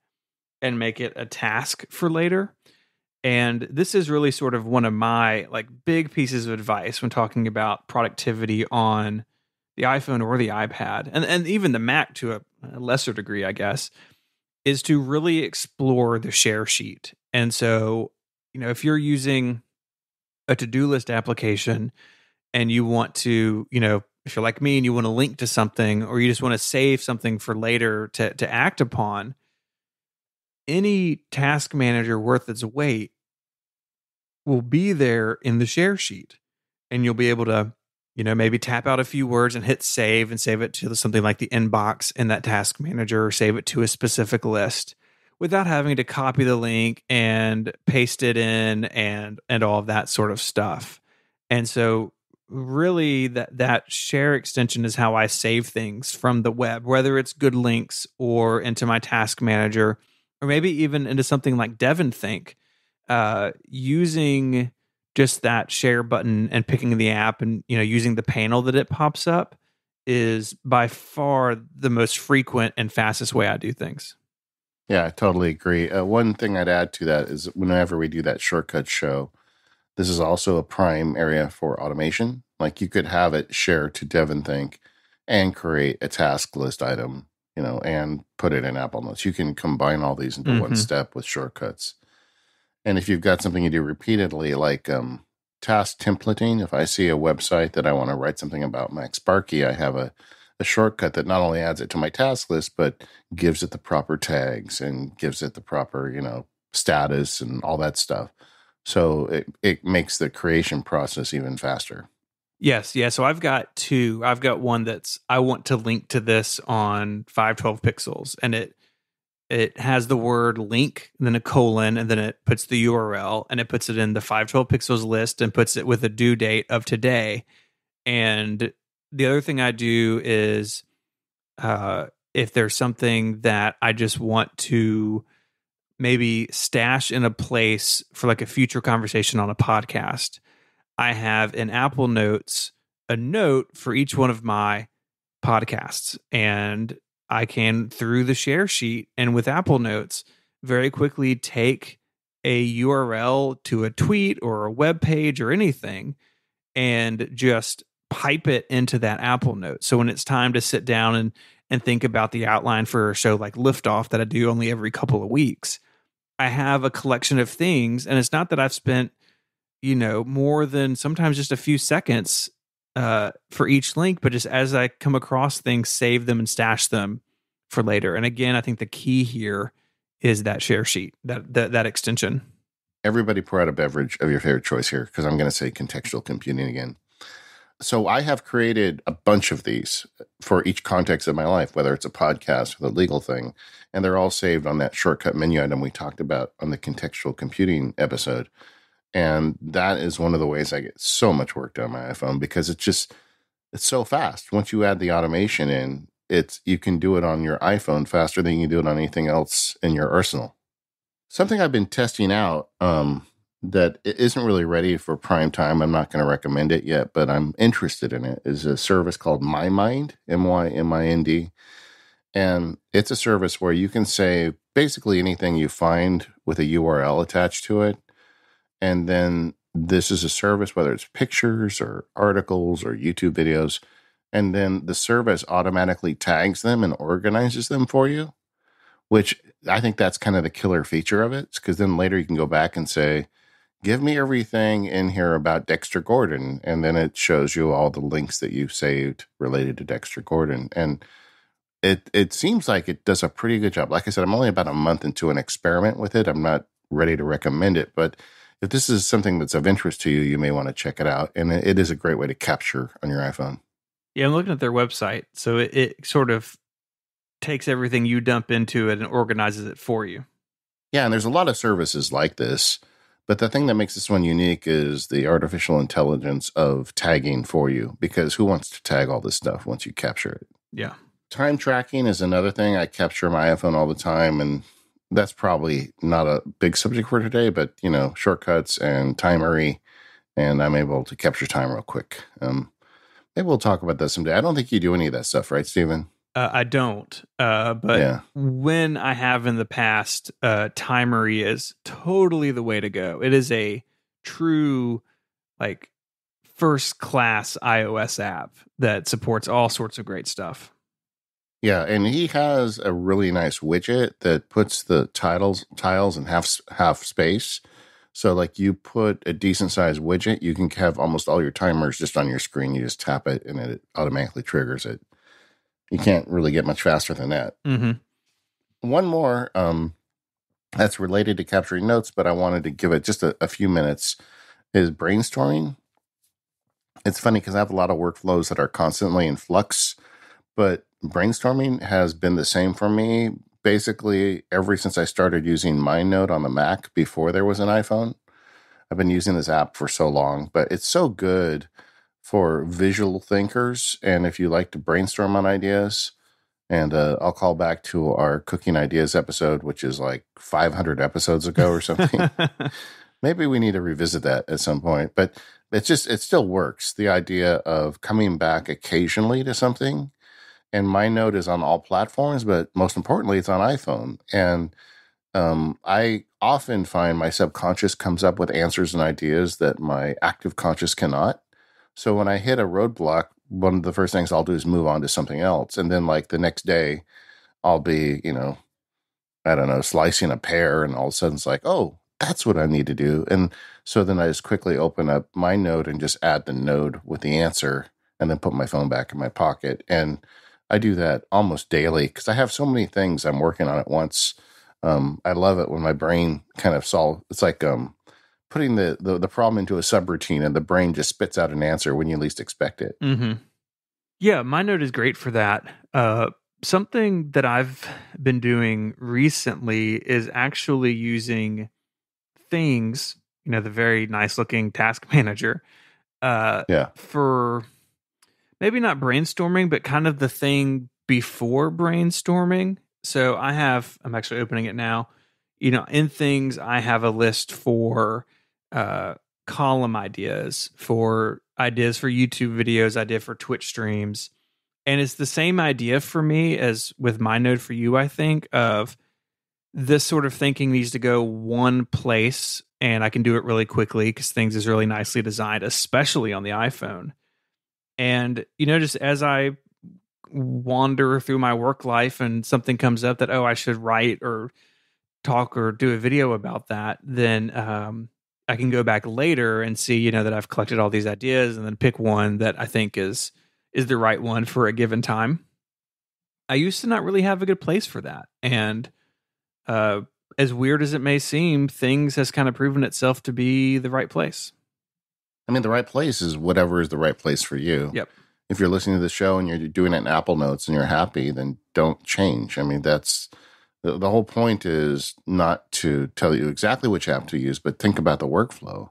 and make it a task for later? And this is really sort of one of my like big pieces of advice when talking about productivity on the iPhone or the iPad, and even the Mac to a lesser degree, I guess, is to really explore the share sheet. And so, if you're using a to-do list application and you want to, if you're like me and you want to link to something or you just want to save something for later to act upon, any task manager worth its weight will be there in the share sheet. And you'll be able to, maybe tap out a few words and hit save and save it to something like the inbox in that task manager or save it to a specific list without having to copy the link and paste it in and all of that sort of stuff. And so really that share extension is how I save things from the web, whether it's Good Links or into my task manager, or maybe even into something like Devon Think, using just that share button and picking the app and, using the panel that it pops up is by far the most frequent and fastest way I do things. Yeah, I totally agree. One thing I'd add to that is whenever we do that shortcut show, this is also a prime area for automation. Like you could have it share to Devon Think and create a task list item, and put it in Apple Notes. You can combine all these into one step with shortcuts. And if you've got something you do repeatedly, like task templating, if I see a website that I want to write something about Mac Sparky, I have a a shortcut that not only adds it to my task list, but gives it the proper tags and gives it the proper, status and all that stuff. So it makes the creation process even faster. Yes, yeah. So I've got two. I've got one that's I want to link to this on 512 pixels, and it has the word link, then a colon, and then it puts the URL, and it puts it in the 512 pixels list and puts it with a due date of today. And the other thing I do is if there's something that I just want to maybe stash in a place for like a future conversation on a podcast, I have in Apple Notes a note for each one of my podcasts. And I can, through the share sheet and with Apple Notes, very quickly take a URL to a tweet or a web page or anything and just pipe it into that Apple Note. So when it's time to sit down and think about the outline for a show like Liftoff that I do only every couple of weeks, I have a collection of things. And it's not that I've spent, more than sometimes just a few seconds for each link, but just as I come across things, save them and stash them for later. And again, I think the key here is that share sheet, that extension. Everybody pour out a beverage of your favorite choice here, because I'm going to say contextual computing again. So I have created a bunch of these for each context of my life, whether it's a podcast or the legal thing, and they're all saved on that shortcut menu item we talked about on the contextual computing episode. And that is one of the ways I get so much work done on my iPhone, because it's so fast. Once you add the automation in, you can do it on your iPhone faster than you can do it on anything else in your arsenal. Something I've been testing out that isn't really ready for prime time, I'm not going to recommend it yet, but I'm interested in it, is a service called MyMind, MYMIND. And it's a service where you can say basically anything you find with a URL attached to it. And then this is a service, whether it's pictures or articles or YouTube videos, and then the service automatically tags them and organizes them for you, which I think that's kind of the killer feature of it, because then later you can go back and say, give me everything in here about Dexter Gordon. And then it shows you all the links that you've saved related to Dexter Gordon. And it seems like it does a pretty good job. Like I said, I'm only about a month into an experiment with it. I'm not ready to recommend it, but if this is something that's of interest to you, you may want to check it out. And it is a great way to capture on your iPhone. Yeah, I'm looking at their website. So it sort of takes everything you dump into it and organizes it for you. Yeah, and there's a lot of services like this. But the thing that makes this one unique is the artificial intelligence of tagging for you, because who wants to tag all this stuff once you capture it? Yeah. Time tracking is another thing. I capture my iPhone all the time, and that's probably not a big subject for today, but, shortcuts and timery, and I'm able to capture time real quick. Maybe we'll talk about that someday. I don't think you do any of that stuff, right, Stephen? I don't, but yeah. When I have in the past, Timery is totally the way to go. It is a true, first class iOS app that supports all sorts of great stuff. Yeah, and he has a really nice widget that puts the tiles in half space. So you put a decent sized widget, you can have almost all your timers just on your screen. You just tap it and it automatically triggers it. You can't really get much faster than that. Mm-hmm. One more that's related to capturing notes, but I wanted to give it just a few minutes, is brainstorming. It's funny because I have a lot of workflows that are constantly in flux, but brainstorming has been the same for me basically ever since I started using MindNote on the Mac before there was an iPhone. I've been using this app for so long, but it's so good for visual thinkers. And if you like to brainstorm on ideas, and I'll call back to our cooking ideas episode, which is 500 episodes ago or something. Maybe we need to revisit that at some point, but it still works. The idea of coming back occasionally to something. And MindNote is on all platforms, but most importantly, it's on iPhone. And I often find my subconscious comes up with answers and ideas that my active conscious cannot. So when I hit a roadblock, one of the first things I'll do is move on to something else. And then the next day, I'll be, I don't know, slicing a pear, and all of a sudden it's oh, that's what I need to do. And so then I just quickly open up MindNote and just add the node with the answer, and then put my phone back in my pocket. And I do that almost daily because I have so many things I'm working on at once. I love it when my brain kind of solve. It's like putting the problem into a subroutine, and the brain just spits out an answer when you least expect it. Mm-hmm. Yeah, my note is great for that. Something that I've been doing recently is actually using things, the very nice looking task manager, Yeah, for maybe not brainstorming, but kind of the thing before brainstorming. So I'm actually opening it now. In things, I have a list for uh, column ideas, for ideas for YouTube videos, idea for Twitch streams. And it's the same idea for me as with my note for you, I think, of this sort of thinking needs to go one place and I can do it really quickly because things is really nicely designed, especially on the iPhone. And, just as I wander through my work life and something comes up that, oh, I should write or talk or do a video about that, then I can go back later and see, that I've collected all these ideas and then pick one that I think is the right one for a given time. I used to not really have a good place for that. And uh, as weird as it may seem, things has kind of proven itself to be the right place. I mean, the right place is whatever is the right place for you. Yep. If you're listening to the show and you're doing it in Apple Notes and you're happy, then don't change. I mean, that's the whole point is not to tell you exactly which app to use, but think about the workflow.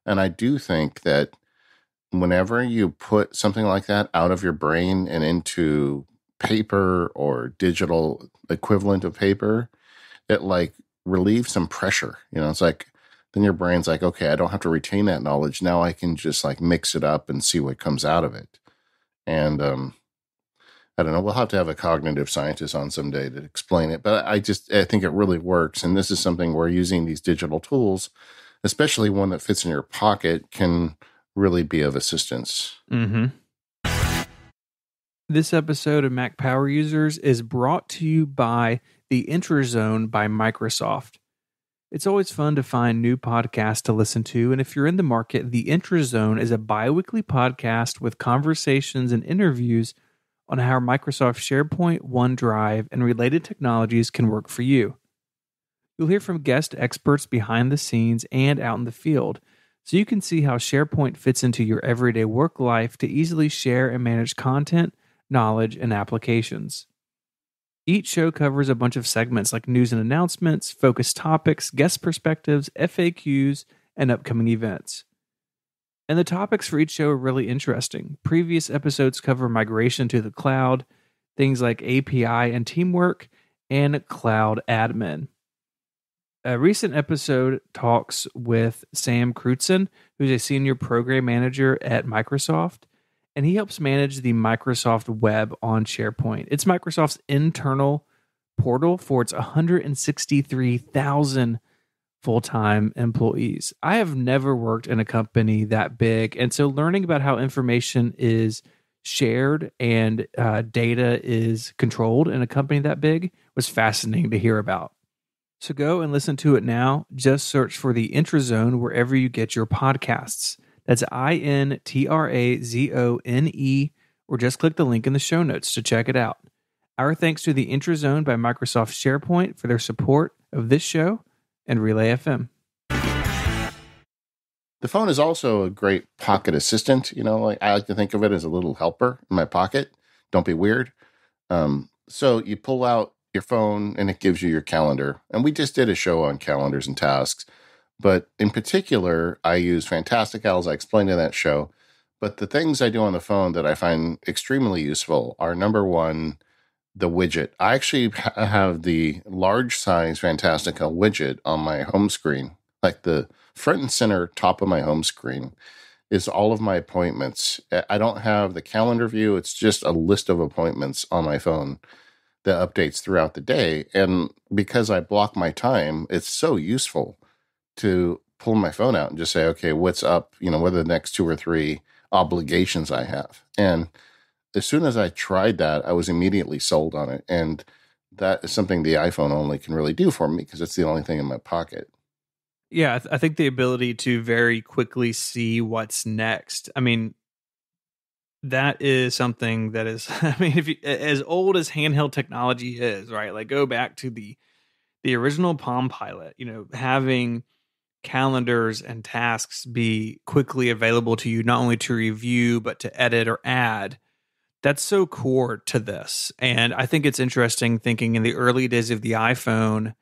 And I do think that whenever you put something like that out of your brain and into paper or digital equivalent of paper, it like relieves some pressure. It's like, then your brain's like, okay, I don't have to retain that knowledge. Now I can just like mix it up and see what comes out of it. And I don't know. We'll have to have a cognitive scientist on someday to explain it. But I think it really works. And this is something where using these digital tools, especially one that fits in your pocket, can really be of assistance. Mm-hmm. This episode of Mac Power Users is brought to you by the IntraZone by Microsoft. It's always fun to find new podcasts to listen to, and if you're in the market, the IntraZone is a bi-weekly podcast with conversations and interviews on how Microsoft SharePoint, OneDrive, and related technologies can work for you. You'll hear from guest experts behind the scenes and out in the field, so you can see how SharePoint fits into your everyday work life to easily share and manage content, knowledge, and applications. Each show covers a bunch of segments like news and announcements, focused topics, guest perspectives, FAQs, and upcoming events. And the topics for each show are really interesting. Previous episodes cover migration to the cloud, things like API and teamwork, and cloud admin. A recent episode talks with Sam Crutzen, who's a senior program manager at Microsoft, and he helps manage the Microsoft Web on SharePoint. It's Microsoft's internal portal for its 163,000 full-time employees. I have never worked in a company that big, and so learning about how information is shared and data is controlled in a company that big was fascinating to hear about. So go and listen to it now. Just search for the IntraZone wherever you get your podcasts. That's INTRAZONE, or just click the link in the show notes to check it out. Our thanks to the IntraZone by Microsoft SharePoint for their support of this show and Relay FM. The phone is also a great pocket assistant. I like to think of it as a little helper in my pocket. Don't be weird. So you pull out your phone and it gives you your calendar. And we just did a show on calendars and tasks. But in particular, I use Fantastical, as I explained in that show. But the things I do on the phone that I find extremely useful are, number one, the widget. I actually have the large size Fantastical widget on my home screen. Like the front and center top of my home screen is all of my appointments. I don't have the calendar view. It's just a list of appointments on my phone that updates throughout the day. And because I block my time, it's so useful to pull my phone out and just say, okay, what's up? What are the next 2 or 3 obligations I have? And as soon as I tried that, I was immediately sold on it. And that is something the iPhone only can really do for me because it's the only thing in my pocket. Yeah, I think the ability to very quickly see what's next. I mean, That is something that is, I mean, if you, as old as handheld technology is, right? Like go back to the original Palm Pilot, having calendars and tasks be quickly available to you, not only to review, but to edit or add. That's so core to this. And I think it's interesting thinking in the early days of the iPhone,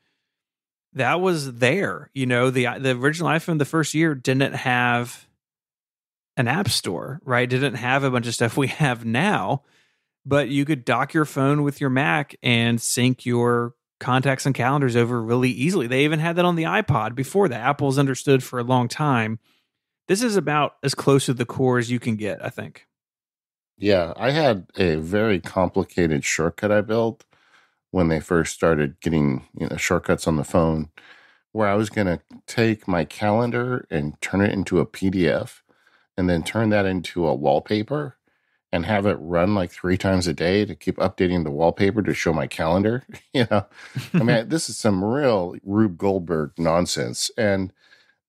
that was there. The original iPhone, the first year, didn't have an app store, right? Didn't have a bunch of stuff we have now, but you could dock your phone with your Mac and sync your contacts and calendars over really easily. They even had that on the iPod before that. Apple's understood for a long time. This is about as close to the core as you can get, I think. Yeah, I had a very complicated shortcut I built when they first started getting shortcuts on the phone, where I was going to take my calendar and turn it into a PDF and then turn that into a wallpaper and have it run like 3 times a day to keep updating the wallpaper to show my calendar. I mean, this is some real Rube Goldberg nonsense. And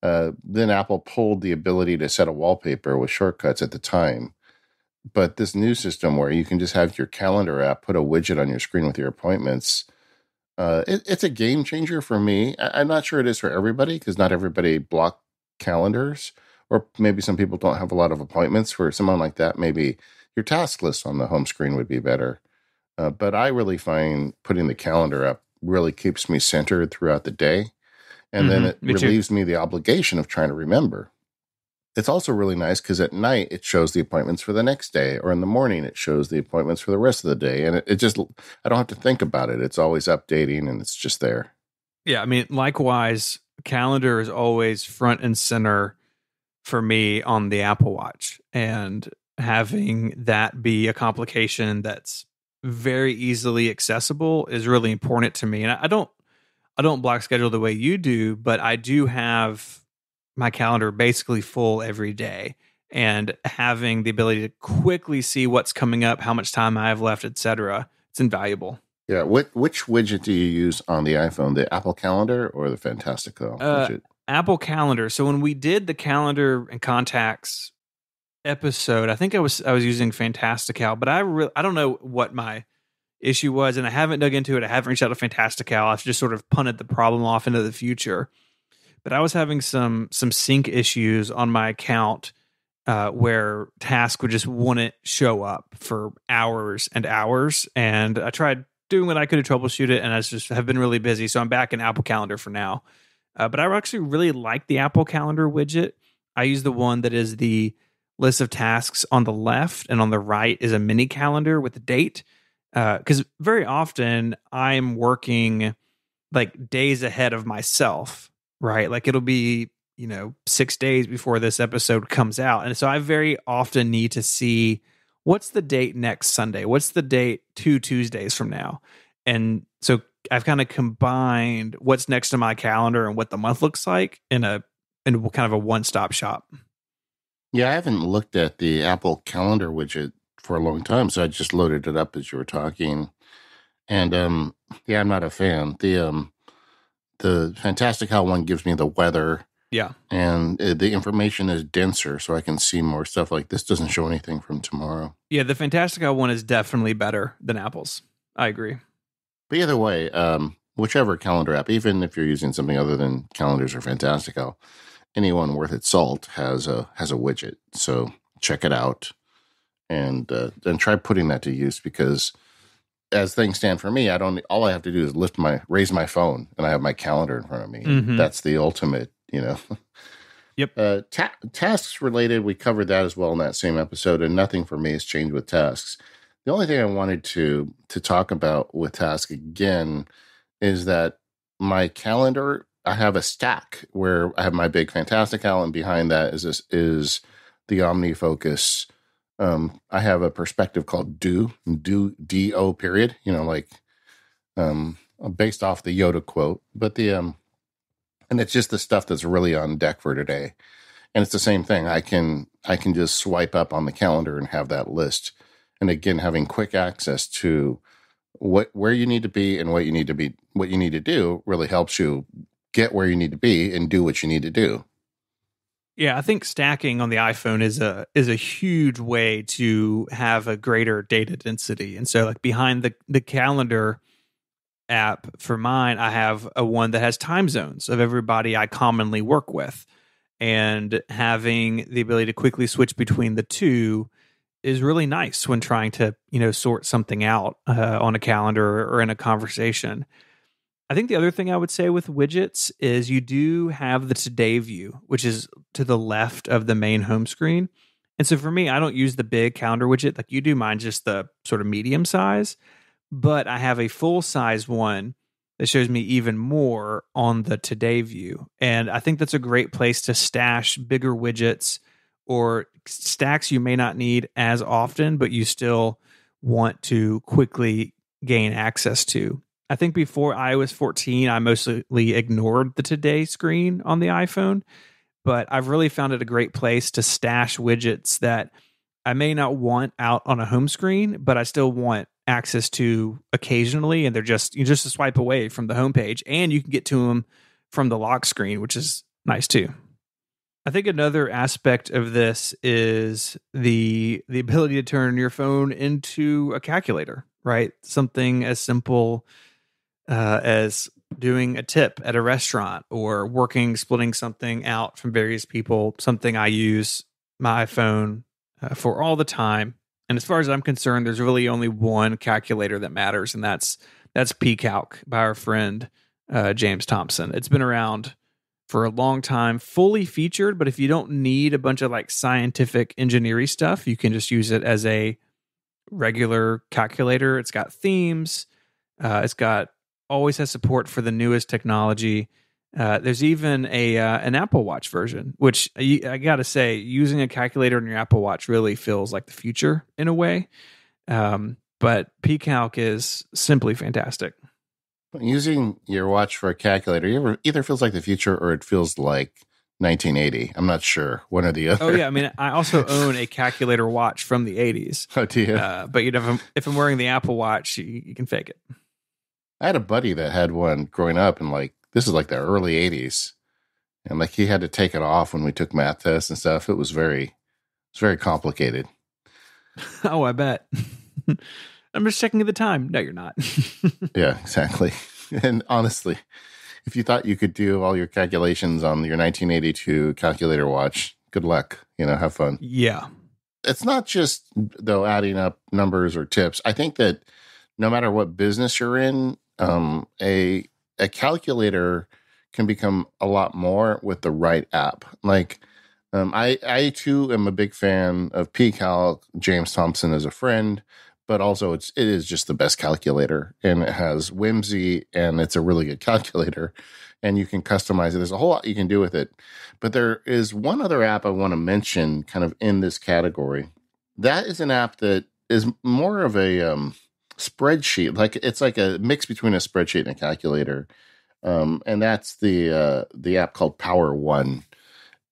then Apple pulled the ability to set a wallpaper with shortcuts at the time. But this new system where you can just have your calendar app put a widget on your screen with your appointments, it's a game changer for me. I'm not sure it is for everybody because not everybody block calendars, or maybe some people don't have a lot of appointments. For someone like that, maybe your task list on the home screen would be better. But I really find putting the calendar up really keeps me centered throughout the day. And then it Me too. relieves me the obligation of trying to remember. It's also really nice because at night it shows the appointments for the next day, or in the morning it shows the appointments for the rest of the day. And it just, I don't have to think about it. It's always updating and it's just there. Yeah, I mean, likewise, calendar is always front and center for me on the Apple Watch. And having that be a complication that's very easily accessible is really important to me. And I don't block schedule the way you do, but I do have my calendar basically full every day, and having the ability to quickly see what's coming up, how much time I have left, etc. It's invaluable. Yeah. Which widget do you use on the iPhone? The Apple Calendar or the Fantastical widget? Apple Calendar. So when we did the calendar and contacts episode, I think I was using Fantastical, but I don't know what my issue was, and I haven't dug into it. I haven't reached out to Fantastical. I've just sort of punted the problem off into the future. But I was having some sync issues on my account where tasks would just wouldn't show up for hours and hours, and I tried doing what I could to troubleshoot it, and I just have been really busy. So I'm back in Apple Calendar for now. But I actually really like the Apple Calendar widget. I use the one that is the list of tasks on the left, and on the right is a mini calendar with a date. Because very often I'm working like days ahead of myself, right? Like it'll be, 6 days before this episode comes out. And so I very often need to see what's the date next Sunday? What's the date 2 Tuesdays from now? And so I've kind of combined what's next to my calendar and what the month looks like in kind of a one-stop shop. Yeah, I haven't looked at the Apple Calendar widget for a long time, so I just loaded it up as you were talking. And yeah, I'm not a fan. The Fantastical one gives me the weather. Yeah. And the information is denser, so I can see more stuff. Like this doesn't show anything from tomorrow. Yeah, the Fantastical one is definitely better than Apple's. I agree. But either way, whichever calendar app, even if you're using something other than calendars or Fantastical, anyone worth its salt has a widget. So check it out, and then try putting that to use, because as things stand for me, all I have to do is raise my phone and I have my calendar in front of me. Mm-hmm. That's the ultimate, Yep. Tasks related, we covered that as well in that same episode, and nothing for me has changed with tasks. The only thing I wanted to talk about with tasks again is that my calendar, I have a stack where I have my big Fantastical, and behind that is the OmniFocus. I have a perspective called D-O period, based off the Yoda quote, but and it's just the stuff that's really on deck for today. And it's the same thing. I can just swipe up on the calendar and have that list. And again, having quick access to where you need to be and what you need to do really helps you get where you need to be and do what you need to do. Yeah, I think stacking on the iPhone is a huge way to have a greater data density. And so like behind the calendar app for mine, I have a one that has time zones of everybody I commonly work with. And having the ability to quickly switch between the two is really nice when trying to, sort something out on a calendar or in a conversation. I think the other thing I would say with widgets is you do have the today view, which is to the left of the main home screen. And so for me, I don't use the big calendar widget like you do. Mine just the sort of medium size, but I have a full size one that shows me even more on the today view. And I think that's a great place to stash bigger widgets or stacks you may not need as often, but you still want to quickly gain access to. I think before iOS 14, I mostly ignored the today screen on the iPhone, but I've really found it a great place to stash widgets that I may not want out on a home screen, but I still want access to occasionally. And they're just a swipe away from the homepage, and you can get to them from the lock screen, which is nice too. I think another aspect of this is the ability to turn your phone into a calculator, right? Something as simple as doing a tip at a restaurant or splitting something out from various people, something I use my iPhone for all the time. And as far as I'm concerned, there's really only one calculator that matters, and that's pCalc by our friend James Thompson. It's been around for a long time, fully featured, but if you don't need a bunch of like scientific engineering stuff, you can just use it as a regular calculator. It's got themes. It's got always has support for the newest technology. There's even an Apple Watch version, which I got to say, using a calculator on your Apple Watch really feels like the future in a way. But pCalc is simply fantastic. Using your watch for a calculator either feels like the future or it feels like 1980. I'm not sure, one or the other. Oh yeah, I mean, I also own a calculator watch from the 80s. Oh, do you? But if I'm wearing the Apple Watch, you can fake it. I had a buddy that had one growing up, and like this is like the early 80s, and like he had to take it off when we took math tests and stuff. It was very complicated. Oh, I bet. I'm just checking the time. No, you're not. Yeah, exactly. And honestly, if you thought you could do all your calculations on your 1982 calculator watch, good luck. Have fun. Yeah. It's not just, though, adding up numbers or tips. I think that no matter what business you're in, a calculator can become a lot more with the right app. Like, I too am a big fan of pCalc. James Thompson is a friend, but also it is just the best calculator, and it has whimsy, and it's a really good calculator, and you can customize it. There's a whole lot you can do with it. But there is one other app I want to mention kind of in this category. That is an app that is more of a spreadsheet. Like it's like a mix between a spreadsheet and a calculator. And that's the app called Power One.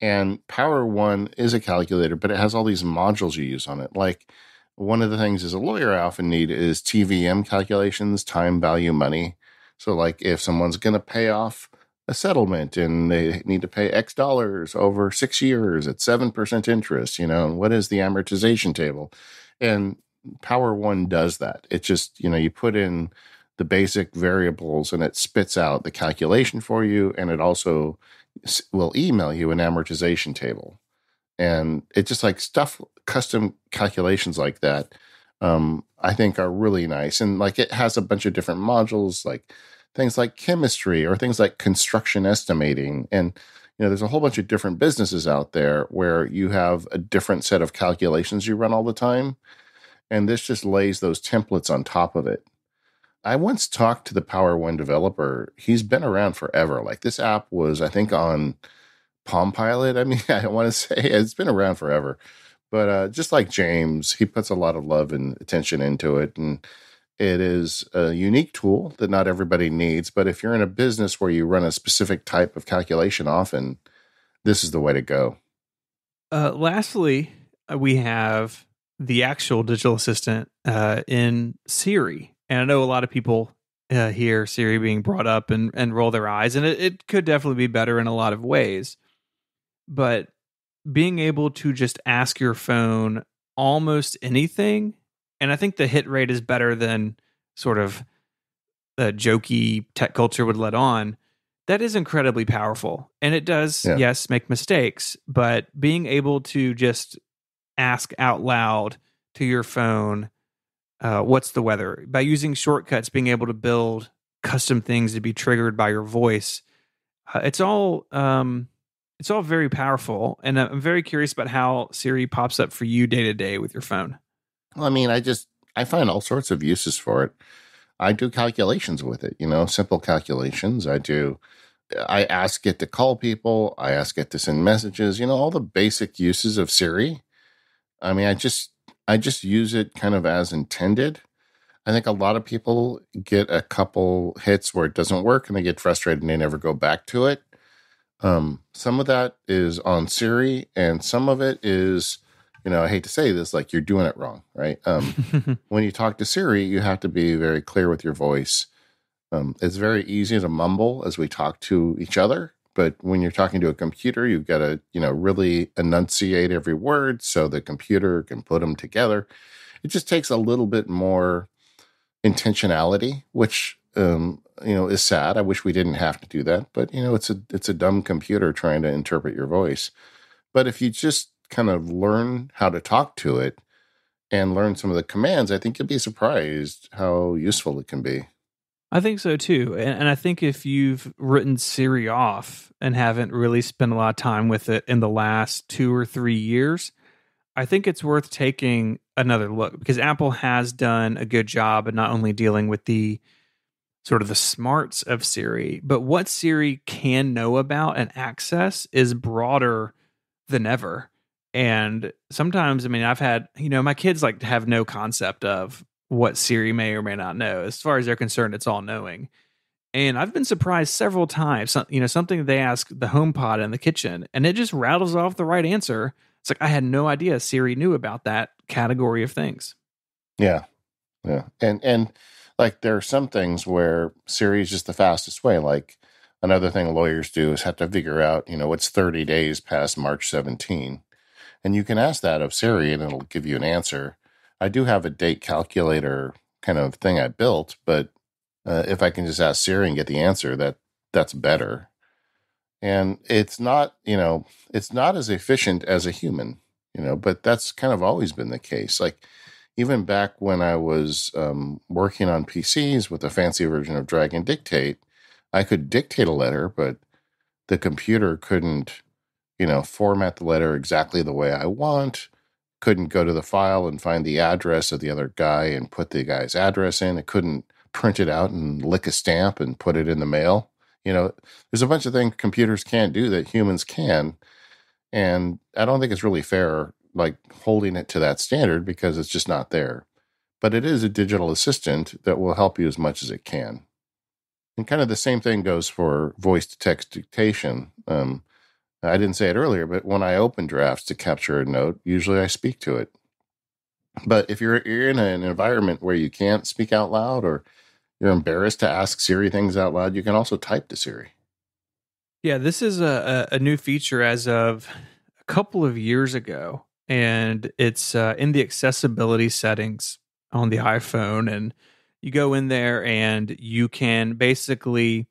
And Power One is a calculator, but it has all these modules you use on it. Like one of the things as a lawyer I often need is TVM calculations, time, value, money. So like if someone's going to pay off a settlement and they need to pay X dollars over 6 years at 7% interest, and what is the amortization table? And Power One does that. It just, you put in the basic variables and it spits out the calculation for you. And it also will email you an amortization table. And it's just like custom calculations like that, I think are really nice. And like it has a bunch of different modules, like things like chemistry or things like construction estimating. And, there's a whole bunch of different businesses out there where you have a different set of calculations you run all the time. And this just lays those templates on top of it. I once talked to the Power One developer. He's been around forever. Like this app was, I think, on Palm Pilot. I mean, I don't want to say it's been around forever, but just like James, he puts a lot of love and attention into it. And it is a unique tool that not everybody needs. But if you're in a business where you run a specific type of calculation often, this is the way to go. Lastly, we have the actual digital assistant in Siri. And I know a lot of people hear Siri being brought up and roll their eyes, and it could definitely be better in a lot of ways. But being able to just ask your phone almost anything, and I think the hit rate is better than sort of the jokey tech culture would let on. That is incredibly powerful. And it does, Yeah. yes, make mistakes, but being able to just ask out loud to your phone, what's the weather? By using shortcuts, being able to build custom things to be triggered by your voice. It's all very powerful, and I'm very curious about how Siri pops up for you day to day with your phone. Well, I mean, I find all sorts of uses for it. I do calculations with it, simple calculations. I ask it to call people. I ask it to send messages, all the basic uses of Siri. I mean, I just use it kind of as intended. I think a lot of people get a couple hits where it doesn't work and they get frustrated and they never go back to it. Some of that is on Siri, and some of it is, I hate to say this, like you're doing it wrong, right? When you talk to Siri, you have to be very clear with your voice. It's very easy to mumble as we talk to each other, but when you're talking to a computer, you've got to, really enunciate every word so the computer can put them together. It just takes a little bit more intentionality, which is sad. I wish we didn't have to do that, but it's a dumb computer trying to interpret your voice. But if you just kind of learn how to talk to it and learn some of the commands, I think you'll be surprised how useful it can be. I think so too. And I think if you've written Siri off and haven't really spent a lot of time with it in the last 2 or 3 years, I think it's worth taking another look, because Apple has done a good job of not only dealing with the sort of the smarts of Siri, but what Siri can know about and access is broader than ever. And sometimes, I mean, I've had, my kids like to have no concept of what Siri may or may not know. As far as they're concerned, it's all knowing. And I've been surprised several times, something they ask the HomePod in the kitchen, and it just rattles off the right answer. It's like, I had no idea Siri knew about that category of things. Yeah. Yeah. And like there are some things where Siri is just the fastest way. Like another thing lawyers do is have to figure out, what's 30 days past March 17. And you can ask that of Siri and it'll give you an answer. I do have a date calculator kind of thing I built, but if I can just ask Siri and get the answer, that's better. And it's not as efficient as a human, but that's kind of always been the case. Like even back when I was working on PCs with a fancy version of Drag and Dictate, I could dictate a letter, but the computer couldn't, format the letter exactly the way I want. Couldn't go to the file and find the address of the other guy and put the guy's address in. It couldn't print it out and lick a stamp and put it in the mail. There's a bunch of things computers can't do that humans can. And I don't think it's really fair, like holding it to that standard, because it's just not there. But it is a digital assistant that will help you as much as it can. And kind of the same thing goes for voice to text dictation. I didn't say it earlier, but when I open drafts to capture a note, usually I speak to it. But if you're in an environment where you can't speak out loud, or you're embarrassed to ask Siri things out loud, you can also type to Siri. Yeah, this is a new feature as of a couple of years ago, and it's in the accessibility settings on the iPhone. And you go in there and you can basically,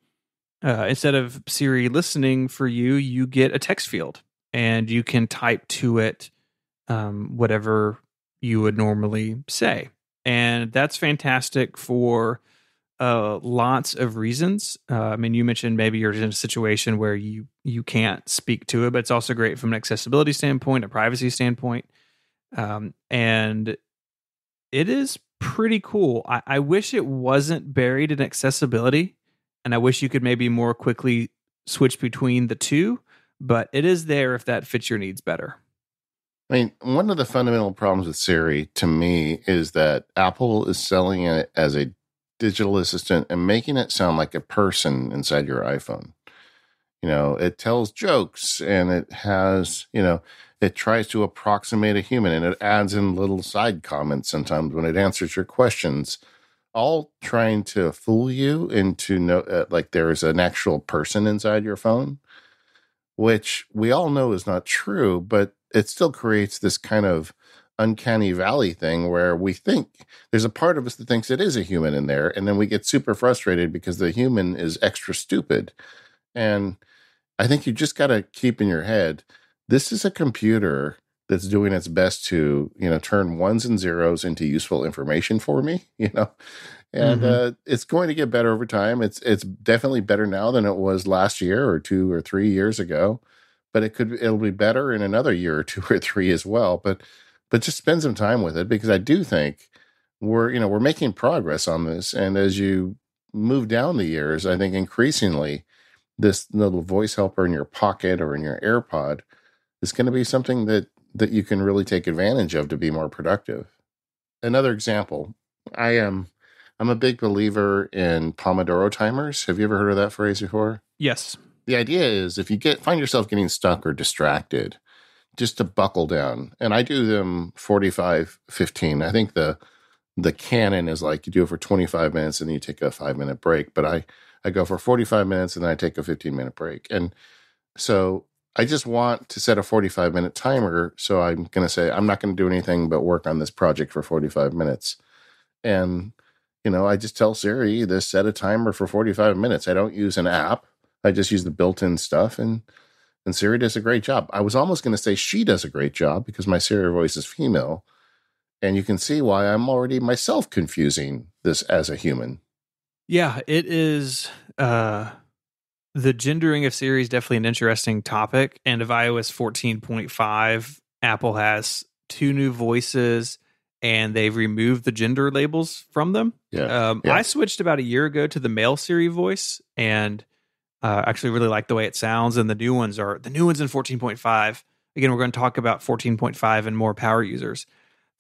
instead of Siri listening for you, you get a text field and you can type to it whatever you would normally say. And that's fantastic for lots of reasons. I mean, you mentioned maybe you're in a situation where you can't speak to it, but it's also great from an accessibility standpoint, a privacy standpoint, and it is pretty cool. I wish it wasn't buried in accessibility, and I wish you could maybe more quickly switch between the two, but it is there if that fits your needs better. I mean, one of the fundamental problems with Siri to me is that Apple is selling it as a digital assistant and making it sound like a person inside your iPhone. It tells jokes and it has, it tries to approximate a human, and it adds in little side comments sometimes when it answers your questions, all trying to fool you into like there's an actual person inside your phone. which we all know is not true, but it still creates this kind of uncanny valley thing where we think there's a part of us that thinks it is a human in there. And then we get super frustrated because the human is extra stupid. And I think you just got to keep in your head, this is a computer that's doing its best to, turn ones and zeros into useful information for me, and Mm-hmm. it's going to get better over time. It's definitely better now than it was last year or 2 or 3 years ago, but it'll be better in another year or 2 or 3 as well. But just spend some time with it, because I do think we're making progress on this. And as you move down the years, I think increasingly this little voice helper in your pocket or in your AirPod is going to be something that you can really take advantage of to be more productive. Another example, I am I'm a big believer in Pomodoro timers. Have you ever heard of that phrase before? Yes. The idea is, if you find yourself getting stuck or distracted, just to buckle down. And I do them 45, 15. I think the canon is like you do it for 25 minutes and then you take a 5-minute break. But I go for 45 minutes and then I take a 15-minute break. And so I just want to set a 45-minute timer. So I'm going to say, I'm not going to do anything but work on this project for 45 minutes. And, I just tell Siri to set a timer for 45 minutes. I don't use an app. I just use the built-in stuff. And Siri does a great job. I was almost going to say she does a great job because my Siri voice is female. And you can see why I'm already myself confusing this as a human. Yeah, it is. The gendering of Siri is definitely an interesting topic. And of iOS 14.5, Apple has two new voices and they've removed the gender labels from them. Yeah. I Yeah. switched about a year ago to the male Siri voice and actually really like the way it sounds. And the new ones in 14.5. Again, we're going to talk about 14.5 and more power users.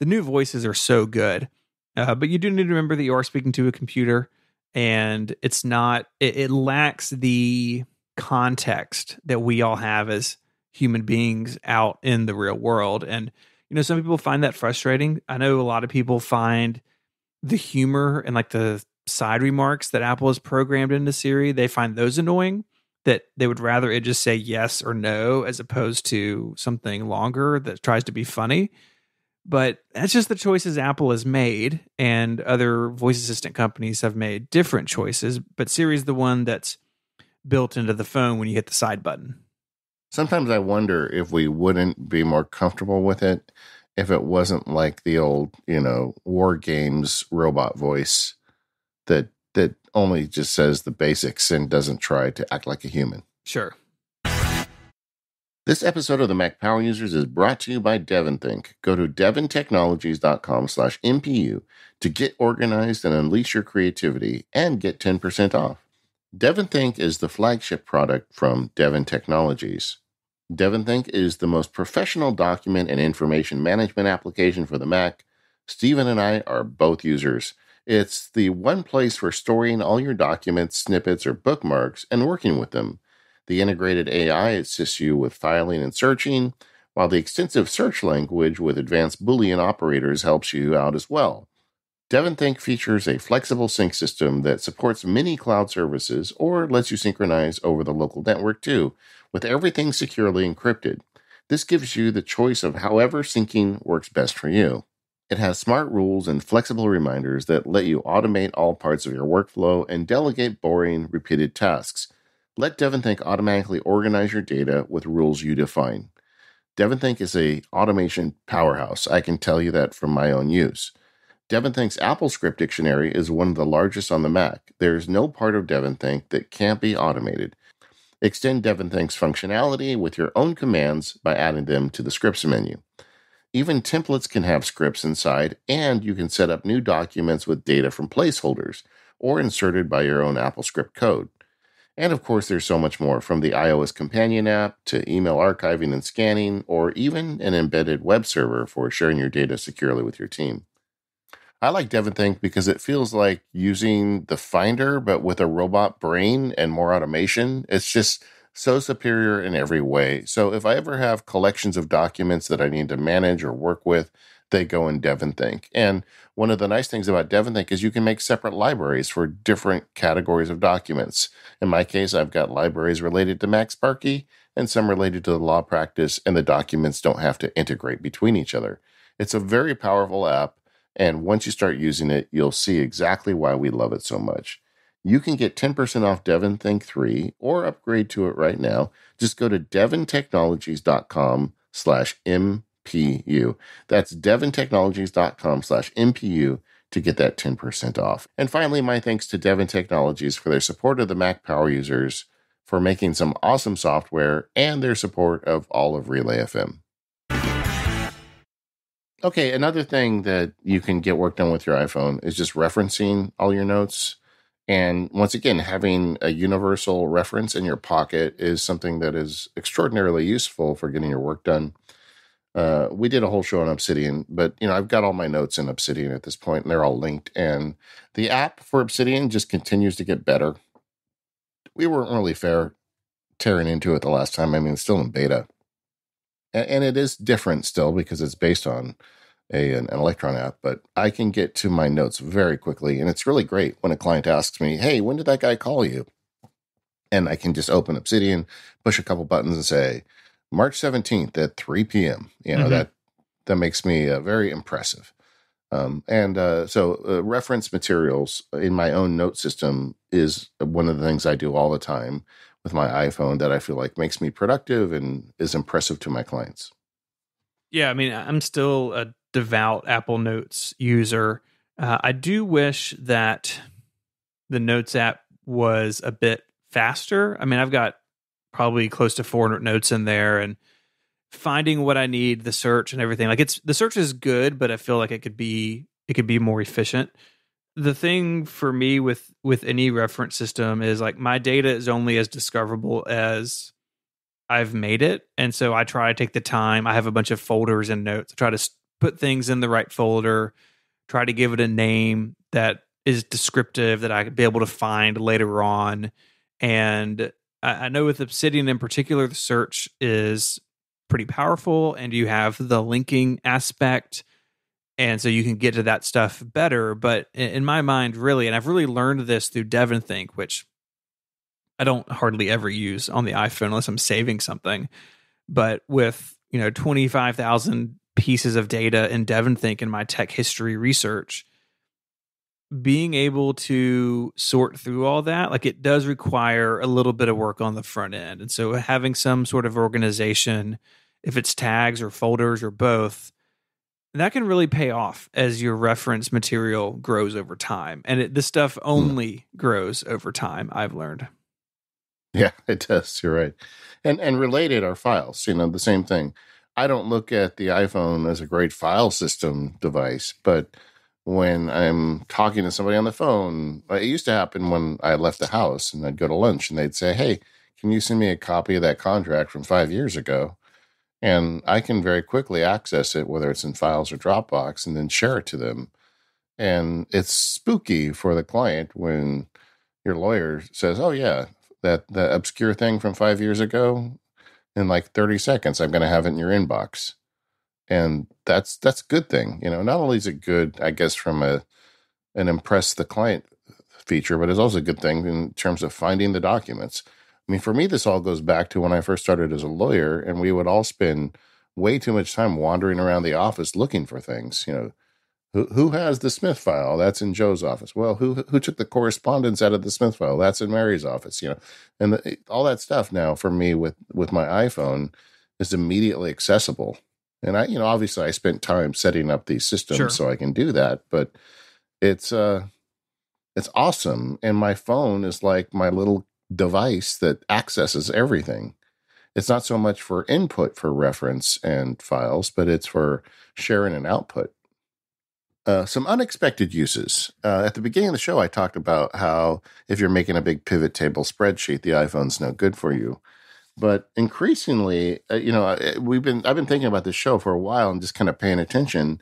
The new voices are so good. But you do need to remember that you are speaking to a computer and it's not, it lacks the context that we all have as human beings out in the real world. And, some people find that frustrating. I know a lot of people find the humor and like the side remarks that Apple has programmed into Siri, they find those annoying, that they would rather it just say yes or no as opposed to something longer that tries to be funny. But that's just the choices Apple has made, and other voice assistant companies have made different choices. But Siri's the one that's built into the phone when you hit the side button. Sometimes I wonder if we wouldn't be more comfortable with it if it wasn't like the old, war games robot voice that only just says the basics and doesn't try to act like a human. Sure. This episode of the Mac Power Users is brought to you by DevonThink. Go to devontechnologies.com/MPU to get organized and unleash your creativity and get 10% off. DevonThink is the flagship product from Devon Technologies. DevonThink is the most professional document and information management application for the Mac. Stephen and I are both users. It's the one place for storing all your documents, snippets, or bookmarks and working with them. The integrated AI assists you with filing and searching, while the extensive search language with advanced Boolean operators helps you out as well. DevonThink features a flexible sync system that supports many cloud services or lets you synchronize over the local network too, with everything securely encrypted. This gives you the choice of however syncing works best for you. It has smart rules and flexible reminders that let you automate all parts of your workflow and delegate boring, repeated tasks. Let DevonThink automatically organize your data with rules you define. DevonThink is an automation powerhouse. I can tell you that from my own use. DevonThink's AppleScript dictionary is one of the largest on the Mac. There is no part of DevonThink that can't be automated. Extend DevonThink's functionality with your own commands by adding them to the scripts menu. Even templates can have scripts inside, and you can set up new documents with data from placeholders or inserted by your own AppleScript code. And of course, there's so much more, from the iOS companion app to email archiving and scanning, or even an embedded web server for sharing your data securely with your team. I like DevonThink because it feels like using the Finder, but with a robot brain and more automation. It's just so superior in every way. So if I ever have collections of documents that I need to manage or work with, they go in DevonThink. And one of the nice things about DevonThink is you can make separate libraries for different categories of documents. In my case, I've got libraries related to MacSparky and some related to the law practice, and the documents don't have to integrate between each other. It's a very powerful app, and once you start using it, you'll see exactly why we love it so much. You can get 10% off Devon Think 3 or upgrade to it right now. Just go to devontechnologies.com/MPU. That's devontechnologies.com/MPU to get that 10% off. And finally, my thanks to Devon Technologies for their support of the Mac Power Users, for making some awesome software, and their support of all of Relay FM. Okay, another thing that you can get work done with your iPhone is just referencing all your notes. And once again, having a universal reference in your pocket is something that is extraordinarily useful for getting your work done. We did a whole show on Obsidian, but I've got all my notes in Obsidian at this point, and they're all linked. And the app for Obsidian just continues to get better. We weren't really tearing into it the last time. I mean, it's still in beta, and it is different still because it's based on an Electron app. But I can get to my notes very quickly, and it's really great when a client asks me, "Hey, when did that guy call you?" And I can just open Obsidian, push a couple buttons, and say, March 17th at 3 p.m. That makes me very impressive. So reference materials in my own note system is one of the things I do all the time with my iPhone that I feel like makes me productive and is impressive to my clients. Yeah, I mean, I'm still a devout Apple Notes user. I do wish that the Notes app was a bit faster. I mean, I've got probably close to 400 notes in there, and finding what I need, the search and everything. Like the search is good, but I feel like it could be more efficient. The thing for me with any reference system is like my data is only as discoverable as I've made it. And so I try to take the time. I have a bunch of folders and notes. I try to put things in the right folder, try to give it a name that is descriptive that I could be able to find later on. And I know with Obsidian in particular, the search is pretty powerful, and you have the linking aspect. And so you can get to that stuff better. But in my mind, really, and I've really learned this through Devon Think, which I don't hardly ever use on the iPhone unless I'm saving something. But with 25,000 pieces of data in Devon Think in my tech history research, being able to sort through all that, like it does require a little bit of work on the front end. And so having some sort of organization, if it's tags or folders or both, that can really pay off as your reference material grows over time. And this stuff only grows over time, I've learned. Yeah, it does. You're right. And related are files, the same thing. I don't look at the iPhone as a great file system device, but when I'm talking to somebody on the phone, it used to happen when I left the house and I'd go to lunch and they'd say, "Hey, can you send me a copy of that contract from 5 years ago?" And I can very quickly access it, whether it's in files or Dropbox, and then share it to them. And it's spooky for the client when your lawyer says, "Oh yeah, that obscure thing from 5 years ago, in like 30 seconds, I'm going to have it in your inbox." And that's a good thing. Not only is it good, I guess, from an impress the client feature, but it's also a good thing in terms of finding the documents. I mean, for me, this all goes back to when I first started as a lawyer, and we would all spend way too much time wandering around the office looking for things. Who has the Smith file? That's in Joe's office. Well, who took the correspondence out of the Smith file? That's in Mary's office. And all that stuff now for me with my iPhone is immediately accessible. And obviously I spent time setting up these systems so I can do that, but it's awesome. And my phone is like my little device that accesses everything. It's not so much for input for reference and files, but it's for sharing and output. Some unexpected uses. At the beginning of the show, I talked about how if you're making a big pivot table spreadsheet, the iPhone's no good for you. But increasingly, I've been thinking about this show for a while and just kind of paying attention.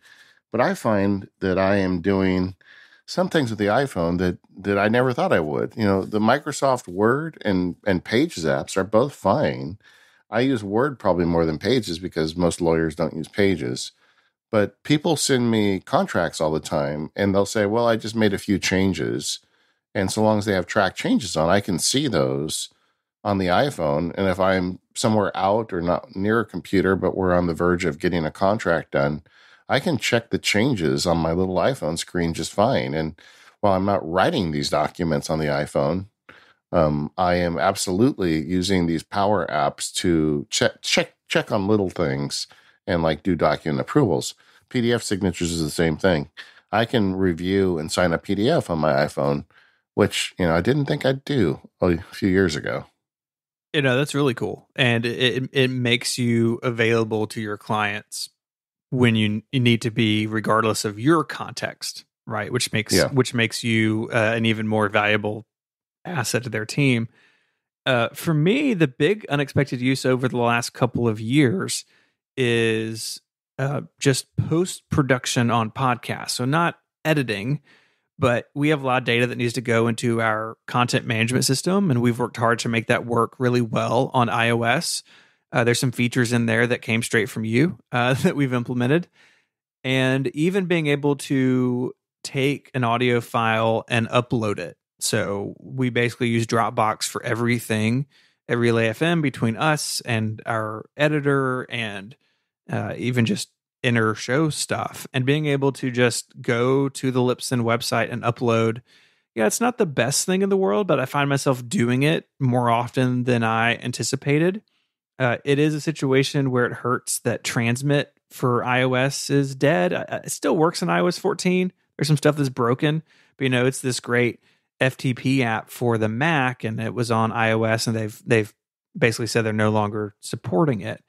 But I find that I am doing some things with the iPhone that I never thought I would. The Microsoft Word and Pages apps are both fine. I use Word probably more than Pages because most lawyers don't use Pages. But people send me contracts all the time, and they'll say, "Well, I just made a few changes." And so long as they have track changes on, I can see those. on the iPhone. And if I'm somewhere out or not near a computer, but we're on the verge of getting a contract done, I can check the changes on my little iPhone screen just fine. And while I'm not writing these documents on the iPhone, I am absolutely using these power apps to check on little things and like do document approvals. PDF signatures is the same thing. I can review and sign a PDF on my iPhone, which I didn't think I'd do a few years ago. That's really cool, and it makes you available to your clients when you need to be, regardless of your context, right? Yeah. Which makes you an even more valuable asset to their team. For me, the big unexpected use over the last couple of years is just post production on podcasts. So not editing, but we have a lot of data that needs to go into our content management system, and we've worked hard to make that work really well on iOS. There's some features in there that came straight from you that we've implemented, and even being able to take an audio file and upload it. So we basically use Dropbox for everything, every LAFM between us and our editor, and even just inner show stuff, and being able to just go to the Lipson website and upload. Yeah, it's not the best thing in the world, but I find myself doing it more often than I anticipated. It is a situation where it hurts that transmit for iOS is dead. It still works in iOS 14. There's some stuff that's broken, but it's this great FTP app for the Mac, and it was on iOS, and they've basically said they're no longer supporting it.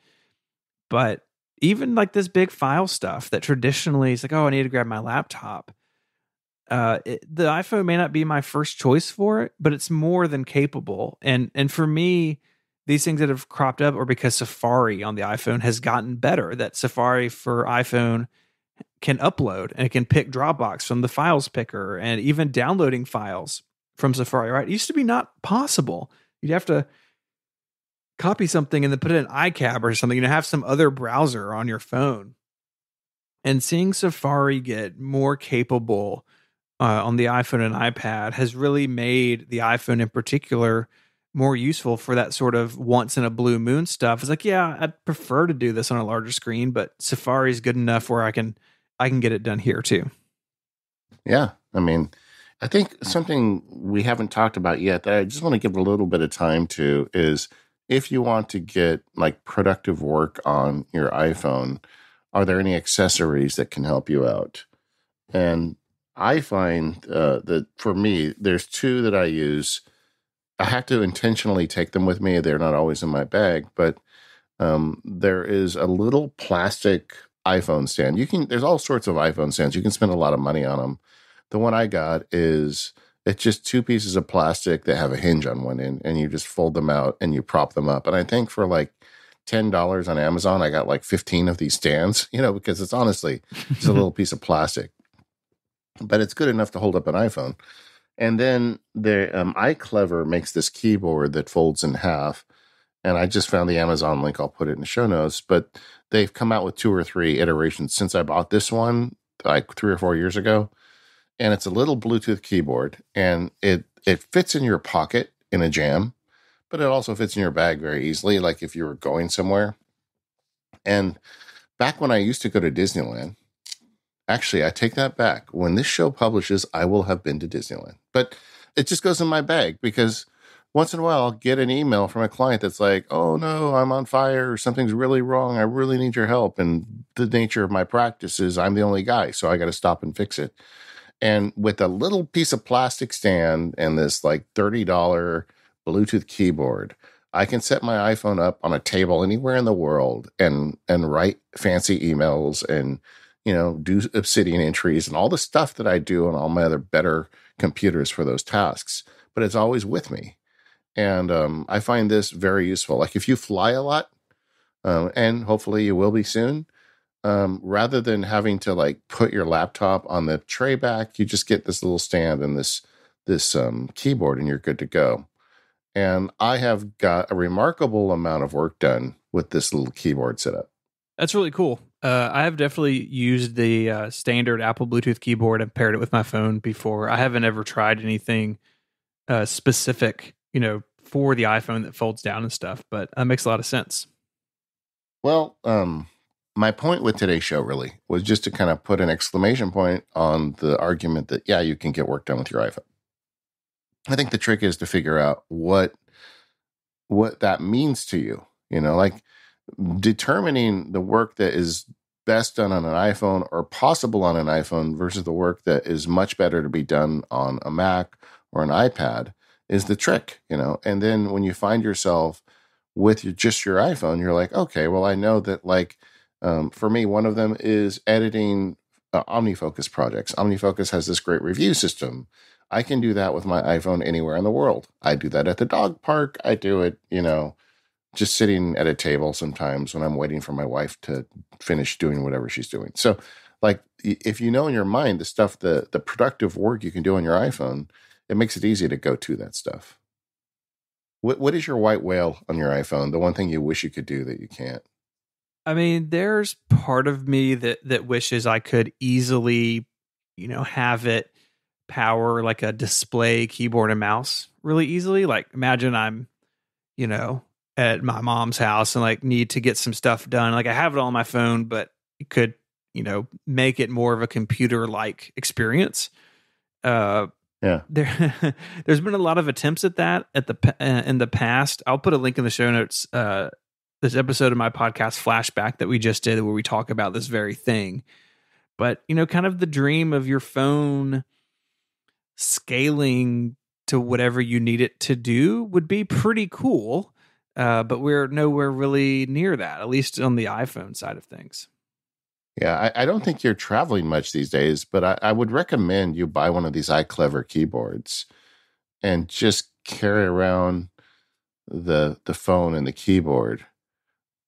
But even like this big file stuff that traditionally is like, oh, I need to grab my laptop. The iPhone may not be my first choice for it, but it's more than capable. And for me, these things that have cropped up are because Safari on the iPhone has gotten better. That Safari for iPhone can upload and it can pick Dropbox from the files picker, and even downloading files from Safari, right? It used to be not possible. You'd have to copy something and then put it in iCab or something, have some other browser on your phone. And seeing Safari get more capable on the iPhone and iPad has really made the iPhone in particular more useful for that sort of once in a blue moon stuff. It's like, yeah, I'd prefer to do this on a larger screen, but Safari is good enough where I can get it done here too. Yeah. I mean, I think something we haven't talked about yet that I just want to give a little bit of time to is if you want to get like productive work on your iPhone, are there any accessories that can help you out? And I find that for me, there's two that I use. I have to intentionally take them with me. They're not always in my bag, but there is a little plastic iPhone stand. There's all sorts of iPhone stands. You can spend a lot of money on them. The one I got it's just two pieces of plastic that have a hinge on one end, and you just fold them out and you prop them up. And I think for like $10 on Amazon, I got like 15 of these stands, because it's honestly just a little piece of plastic, but it's good enough to hold up an iPhone. And then the iClever makes this keyboard that folds in half. And I just found the Amazon link. I'll put it in the show notes. But they've come out with 2 or 3 iterations since I bought this one, like 3 or 4 years ago. And it's a little Bluetooth keyboard. And it fits in your pocket in a jam, but it also fits in your bag very easily, like if you were going somewhere. And back when I used to go to Disneyland, actually, I take that back. When this show publishes, I will have been to Disneyland. But it just goes in my bag because once in a while I'll get an email from a client that's like, oh no, I'm on fire, or something's really wrong. I really need your help. And the nature of my practice is I'm the only guy, so I got to stop and fix it. And with a little piece of plastic stand and this like $30 Bluetooth keyboard, I can set my iPhone up on a table anywhere in the world and write fancy emails and do Obsidian entries and all the stuff that I do on all my other better computers for those tasks. But it's always with me. And I find this very useful. Like if you fly a lot, and hopefully you will be soon, rather than having to like put your laptop on the tray back, you just get this little stand and this keyboard and you're good to go. And I have got a remarkable amount of work done with this little keyboard setup. That's really cool. I have definitely used the standard Apple Bluetooth keyboard and paired it with my phone before. I haven't ever tried anything specific, for the iPhone that folds down and stuff, but that makes a lot of sense. Well, my point with today's show really was just to kind of put an exclamation point on the argument that, yeah, you can get work done with your iPhone. I think the trick is to figure out what that means to you. Like determining the work that is best done on an iPhone or possible on an iPhone versus the work that is much better to be done on a Mac or an iPad is the trick, And then when you find yourself with just your iPhone, you're like, okay, well, I know that for me, one of them is editing OmniFocus projects. OmniFocus has this great review system. I can do that with my iPhone anywhere in the world. I do that at the dog park. I do it, just sitting at a table sometimes when I'm waiting for my wife to finish doing whatever she's doing. So, if you know in your mind the stuff, the productive work you can do on your iPhone, it makes it easy to go to that stuff. What is your white whale on your iPhone? The one thing you wish you could do that you can't? I mean, there's part of me that wishes I could easily, have it power like a display keyboard and mouse really easily. Like imagine I'm, at my mom's house and like need to get some stuff done. Like I have it on my phone, but it could, make it more of a computer like experience. Yeah. There's been a lot of attempts at that in the past. I'll put a link in the show notes. This episode of my podcast Flashback that we just did where we talk about this very thing. But, kind of the dream of your phone scaling to whatever you need it to do would be pretty cool. But we're nowhere really near that, at least on the iPhone side of things. Yeah, I don't think you're traveling much these days, but I would recommend you buy one of these iClever keyboards and just carry around the phone and the keyboard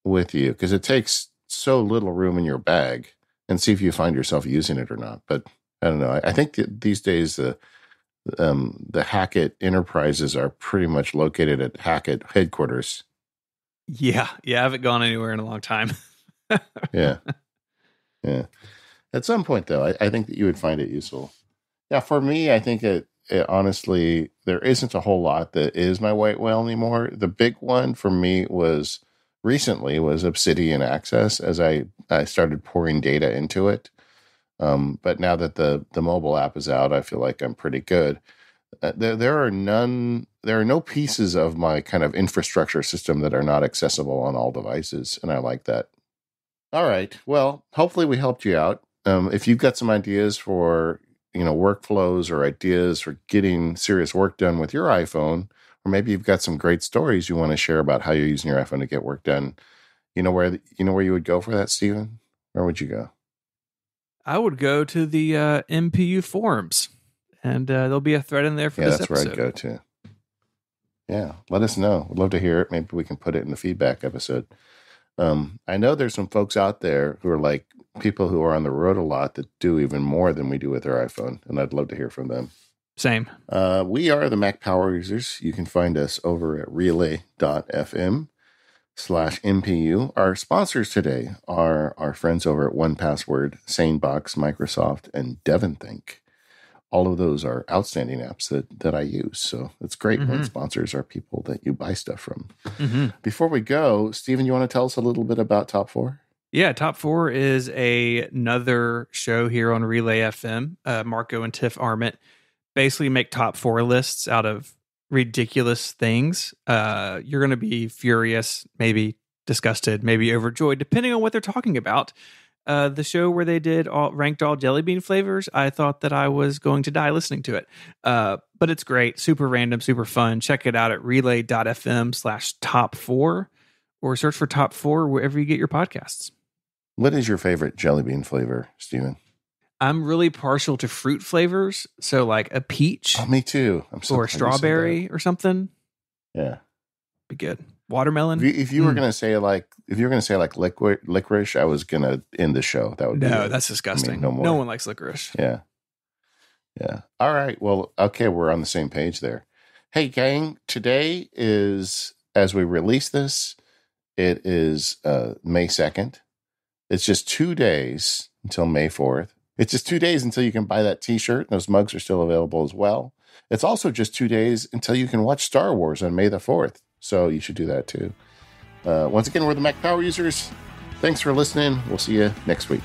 with you because it takes so little room in your bag, and see if you find yourself using it or not. But I don't know. I think these days the Hackett enterprises are pretty much located at Hackett headquarters. Yeah, I haven't gone anywhere in a long time. Yeah. At some point, though, I think that you would find it useful. Yeah, for me, I think it honestly, there isn't a whole lot that is my white whale anymore. The big one for me was Obsidian Access as I started pouring data into it. But now that the mobile app is out, I feel like I'm pretty good. There are no pieces of my kind of infrastructure system that are not accessible on all devices, and I like that. All right. Well, hopefully we helped you out. If you've got some ideas for, workflows or ideas for getting serious work done with your iPhone, or maybe you've got some great stories you want to share about how you're using your iPhone to get work done, where you would go for that, Stephen? Where would you go? I would go to the MPU forums, and there'll be a thread in there for this episode. Yeah, that's where I'd go to. Yeah, let us know. We'd love to hear it. Maybe we can put it in the feedback episode. I know there's some folks out there who are like people who are on the road a lot that do even more than we do with their iPhone, and I'd love to hear from them. Same. We are the Mac Power Users. You can find us over at relay.fm/MPU. Our sponsors today are our friends over at 1Password, SaneBox, Microsoft, and DevonThink. All of those are outstanding apps that I use. So it's great when sponsors are people that you buy stuff from. Mm-hmm. Before we go, Stephen, you want to tell us a little bit about Top 4? Yeah, Top 4 is another show here on Relay FM. Marco and Tiff Arment basically make Top 4 lists out of ridiculous things. You're going to be furious, maybe disgusted, maybe overjoyed, depending on what they're talking about. The show where they did ranked all jelly bean flavors, I thought that I was going to die listening to it. But it's great, super random, super fun. Check it out at relay.fm/top4 or search for Top 4 wherever you get your podcasts. What is your favorite jelly bean flavor, Stephen? I'm really partial to fruit flavors. So like a peach. Oh, me too. Or a strawberry or something. Yeah. Be good. Watermelon. If you were going to say like licorice, I was going to end the show. That would be that's disgusting. No one likes licorice. Yeah. All right. Well, okay. We're on the same page there. Hey gang, today is, as we release this, it is May 2nd. It's just 2 days until May 4th. It's just 2 days until you can buy that t-shirt. Those mugs are still available as well. It's also just 2 days until you can watch Star Wars on May the 4th. So you should do that too. Once again, we're the Mac Power Users. Thanks for listening. We'll see you next week.